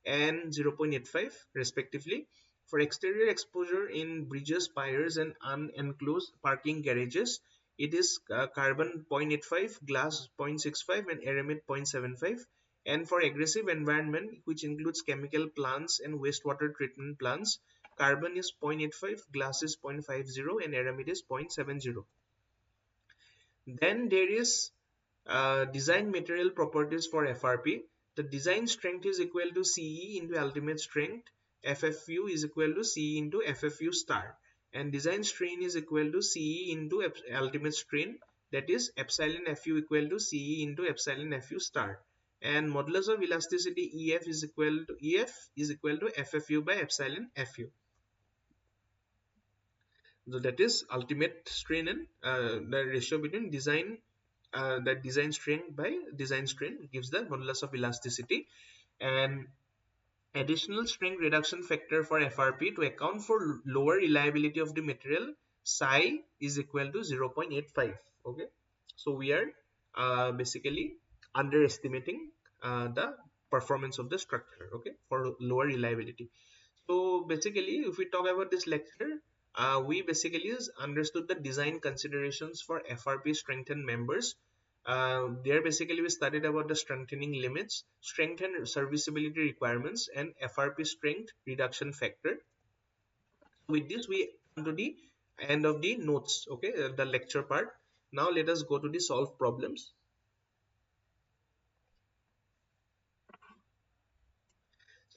and 0.85 respectively. For exterior exposure in bridges, piers and unenclosed parking garages, it is carbon 0.85, glass 0.65 and aramid 0.75. And for aggressive environment, which includes chemical plants and wastewater treatment plants, carbon is 0.85, glass is 0.50 and aramid is 0.70. Then there is design material properties for FRP. The design strength is equal to CE into ultimate strength. FFU is equal to CE into FFU star. And design strain is equal to CE into ultimate strain. That is epsilon FU equal to CE into epsilon FU star. And modulus of elasticity EF is equal to FFU by epsilon FU. So that is ultimate strain and the ratio between that design strain by design strain gives the modulus of elasticity. And additional strain reduction factor for FRP to account for lower reliability of the material, psi is equal to 0.85. Okay, so we are basically underestimating the performance of the structure, okay, for lower reliability. So basically, if we talk about this lecture, we basically understood the design considerations for FRP strengthened members. There basically we studied about the strengthening limits, strength and serviceability requirements, and FRP strength reduction factor. With this, we come to the end of the notes, okay, the lecture part. Now let us go to the solve problems.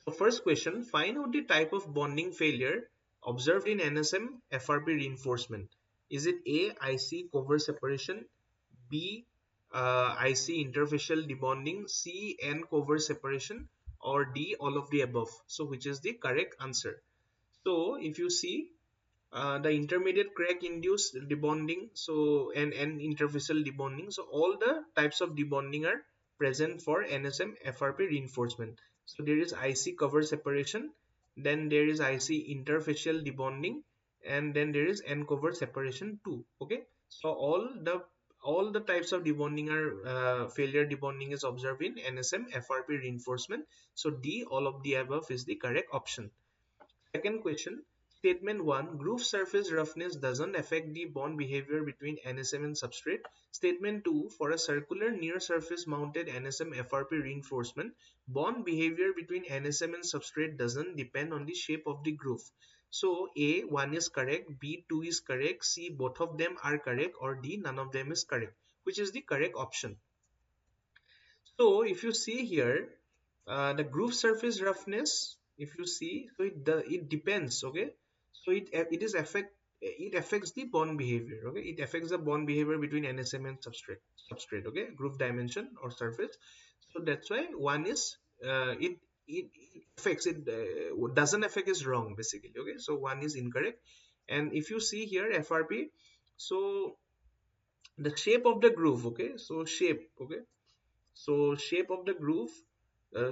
So first question, find out the type of bonding failure observed in NSM FRP reinforcement. Is it A, IC cover separation, B, IC interfacial debonding, C, N cover separation, or D, all of the above? So which is the correct answer? So if you see the intermediate crack induced debonding, so and interfacial debonding, so all the types of debonding are present for NSM FRP reinforcement. So there is IC cover separation, then there is IC interfacial debonding, and then there is N cover separation too. Okay, so all the types of debonding are failure debonding is observed in NSM FRP reinforcement. So D, all of the above is the correct option. Second question, statement 1, groove surface roughness doesn't affect the bond behavior between NSM and substrate. Statement 2, for a circular near surface mounted NSM FRP reinforcement, bond behavior between NSM and substrate doesn't depend on the shape of the groove. So A, 1 is correct, B, 2 is correct, C, both of them are correct, or D, none of them is correct. Which is the correct option? So if you see here, the groove surface roughness, if you see, so it depends, okay, so it is it affects the bond behavior. Okay, it affects the bond behavior between NSM and substrate. Okay, groove dimension or surface. So that's why one is it affects it, doesn't affect is wrong basically. Okay, so one is incorrect. And if you see here FRP, so the shape of the groove, okay, so shape, okay, so shape of the groove,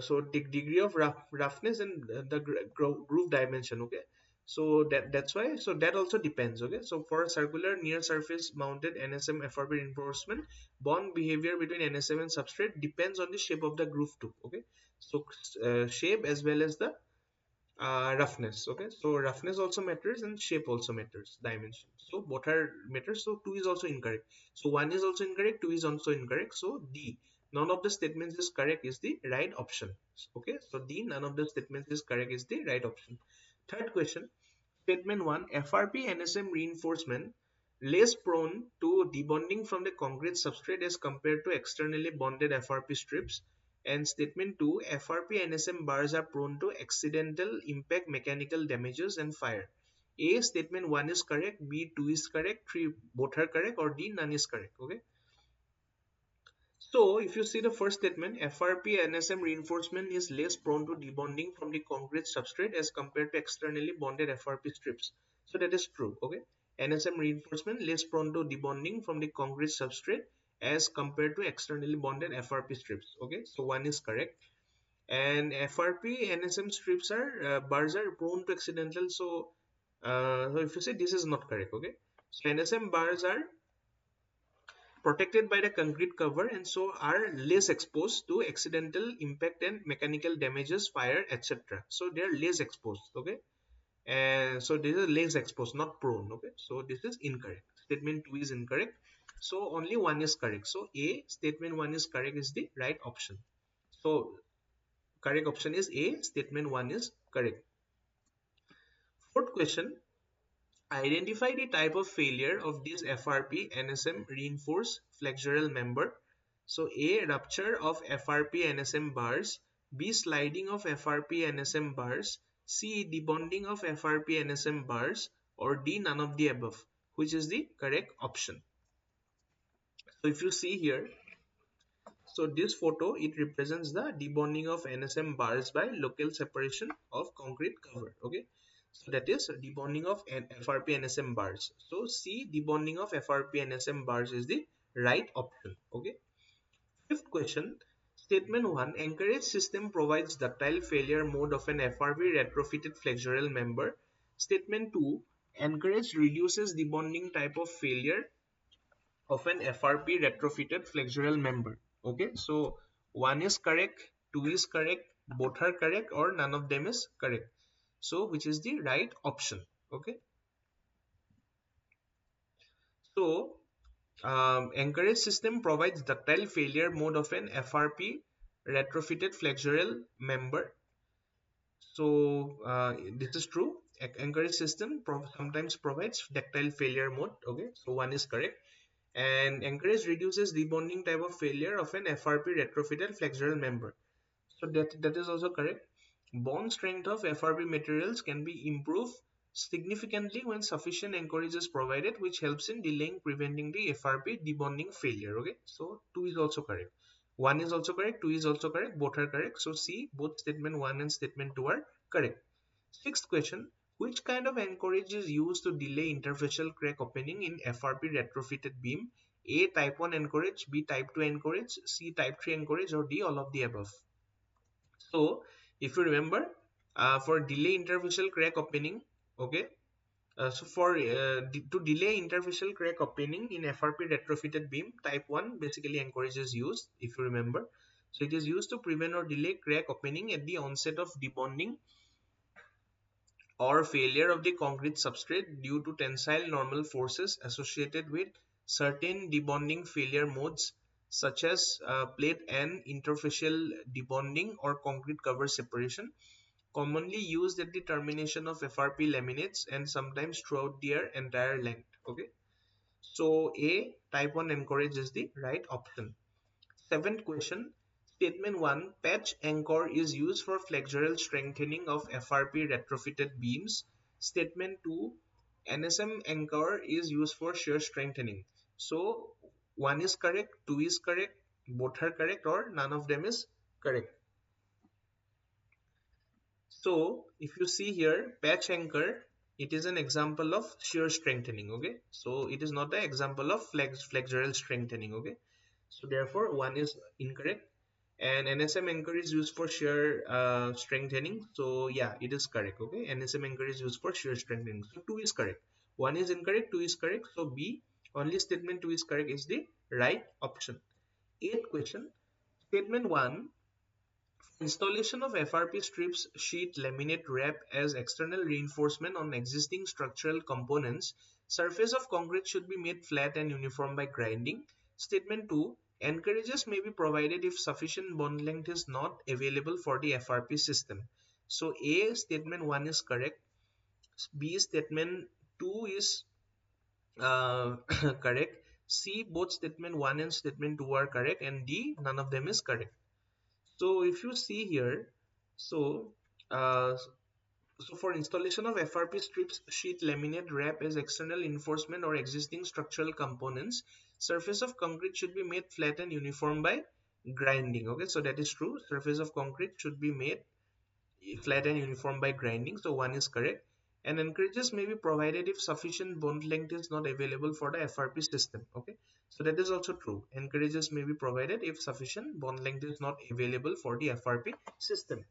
so degree of roughness and the groove dimension, okay, so that's why, so that also depends. Okay, so for a circular near surface mounted NSM FRP reinforcement, bond behavior between NSM and substrate depends on the shape of the groove too. Okay, so shape as well as the roughness. Okay, so roughness also matters and shape also matters, dimension, so both are matters. So 2 is also incorrect, so 1 is also incorrect, 2 is also incorrect, so D, none of the statements is correct is the right option. Okay, so D, none of the statements is correct is the right option. Third question, statement 1, FRP NSM reinforcement less prone to debonding from the concrete substrate as compared to externally bonded FRP strips. And statement 2, FRP NSM bars are prone to accidental impact, mechanical damages and fire. A, statement 1 is correct, B, 2 is correct, 3 both are correct, or D, none is correct. Okay, so if you see the first statement, FRP NSM reinforcement is less prone to debonding from the concrete substrate as compared to externally bonded FRP strips. So that is true. Okay, NSM reinforcement less prone to debonding from the concrete substrate as compared to externally bonded FRP strips. Okay, so one is correct. And FRP NSM strips are bars are prone to accidental. So if you say, this is not correct. Okay, so NSM bars are protected by the concrete cover and so are less exposed to accidental impact and mechanical damages, fire, etc. So they are less exposed. Okay, and so this is less exposed, not prone. Okay, so this is incorrect. Statement 2 is incorrect, so only one is correct. So A, statement 1 is correct is the right option. So correct option is A, statement 1 is correct. Fourth question, identify the type of failure of this FRP NSM reinforced flexural member. So A, rupture of FRP NSM bars, B, sliding of FRP NSM bars, C, debonding of FRP NSM bars, or D, none of the above. Which is the correct option? So if you see here, so this photo, it represents the debonding of NSM bars by local separation of concrete cover. Okay, so that is debonding of FRP NSM bars. So C, debonding of FRP NSM bars is the right option. Okay. Fifth question, statement 1, encouraged system provides ductile failure mode of an FRP retrofitted flexural member. Statement 2, encouraged reduces debonding type of failure of an FRP retrofitted flexural member. Okay, so 1 is correct, 2 is correct, both are correct, or none of them is correct. So which is the right option? Okay, so encourage system provides ductile failure mode of an FRP retrofitted flexural member. So this is true. Encourage system sometimes provides ductile failure mode. Okay, so 1 is correct. And encourage reduces debonding type of failure of an FRP retrofitted flexural member. So that is also correct. Bond strength of FRP materials can be improved significantly when sufficient anchorage is provided, which helps in delaying preventing the FRP debonding failure. Okay, so 2 is also correct. 1 is also correct, 2 is also correct, both are correct. So C, both statement 1 and statement 2 are correct. Sixth question, which kind of anchorage is used to delay interfacial crack opening in FRP retrofitted beam? A, type 1 anchorage, B, type 2 anchorage, C, type 3 anchorage, or D, all of the above. So if you remember, for delay interfacial crack opening, okay, so for to delay interfacial crack opening in FRP retrofitted beam, type 1 basically anchorage is used, if you remember. So it is used to prevent or delay crack opening at the onset of debonding or failure of the concrete substrate due to tensile normal forces associated with certain debonding failure modes such as plate and interfacial debonding or concrete cover separation, commonly used at the termination of FRP laminates and sometimes throughout their entire length. Okay, so A, type 1 anchorage is the right option. Seventh question, statement 1, patch anchor is used for flexural strengthening of FRP retrofitted beams. Statement 2, NSM anchor is used for shear strengthening. So one is correct, two is correct, both are correct, or none of them is correct. So if you see here, patch anchor, it is an example of shear strengthening. Okay, so it is not the example of flexural strengthening. Okay, so therefore one is incorrect. And NSM anchor is used for shear strengthening. So yeah, it is correct. Okay, NSM anchor is used for shear strengthening. So two is correct. One is incorrect, two is correct. So B, only statement two is correct is the right option. Eighth question. Statement one. Installation of FRP strips sheet laminate wrap as external reinforcement on existing structural components. Surface of concrete should be made flat and uniform by grinding. Statement 2. Anchorages may be provided if sufficient bond length is not available for the FRP system. So A statement 1 is correct. B statement 2 is correct. C both statement 1 and statement 2 are correct, and D none of them is correct. So if you see here, so uh, so for installation of FRP strips sheet laminate wrap as external reinforcement or existing structural components, surface of concrete should be made flat and uniform by grinding. Okay, so that is true. Surface of concrete should be made flat and uniform by grinding. So one is correct. And anchorages may be provided if sufficient bond length is not available for the FRP system. Okay, so that is also true. Anchorages may be provided if sufficient bond length is not available for the FRP system.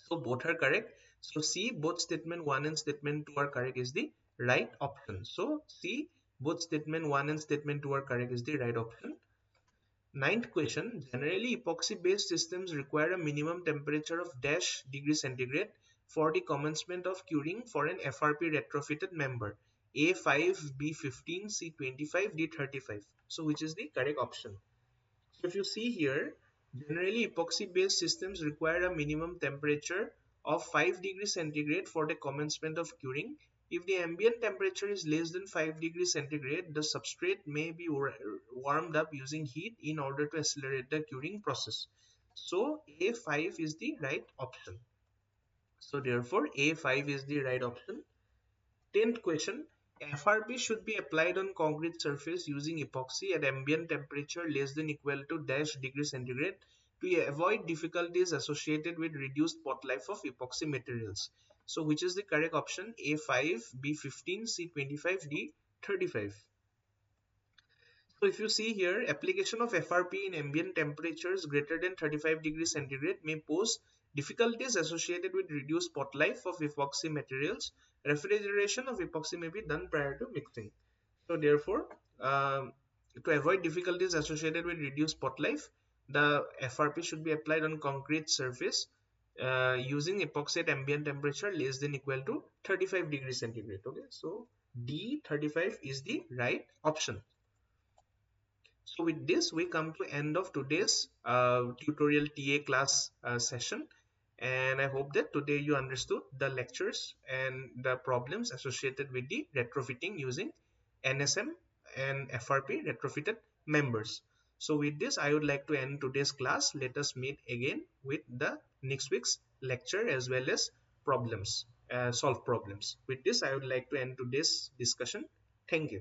So both are correct. So C, both statement 1 and statement 2 are correct is the right option. So C, both statement 1 and statement 2 are correct is the right option. Ninth question. Generally, epoxy-based systems require a minimum temperature of dash degree centigrade for the commencement of curing for an FRP retrofitted member. A5, B15, C25, D35. So which is the correct option? So if you see here, generally epoxy-based systems require a minimum temperature of 5 degrees centigrade for the commencement of curing. If the ambient temperature is less than 5 degrees centigrade, the substrate may be warmed up using heat in order to accelerate the curing process. So A5 is the right option. So therefore A5 is the right option. 10th question. FRP should be applied on concrete surface using epoxy at ambient temperature less than equal to dash degree centigrade to avoid difficulties associated with reduced pot life of epoxy materials. So which is the correct option? A5, B15, C25, D35. So if you see here, application of FRP in ambient temperatures greater than 35 degrees centigrade may pose difficulties associated with reduced pot life of epoxy materials. Refrigeration of epoxy may be done prior to mixing. So therefore, to avoid difficulties associated with reduced pot life, the FRP should be applied on concrete surface using epoxy at ambient temperature less than equal to 35 degrees centigrade. Okay, so D35 is the right option. So with this, we come to end of today's tutorial TA class session. And I hope that today you understood the lectures and the problems associated with the retrofitting using NSM and FRP retrofitted members. So with this, I would like to end today's class. Let us meet again with the next week's lecture as well as problems, solve problems. With this, I would like to end today's discussion. Thank you.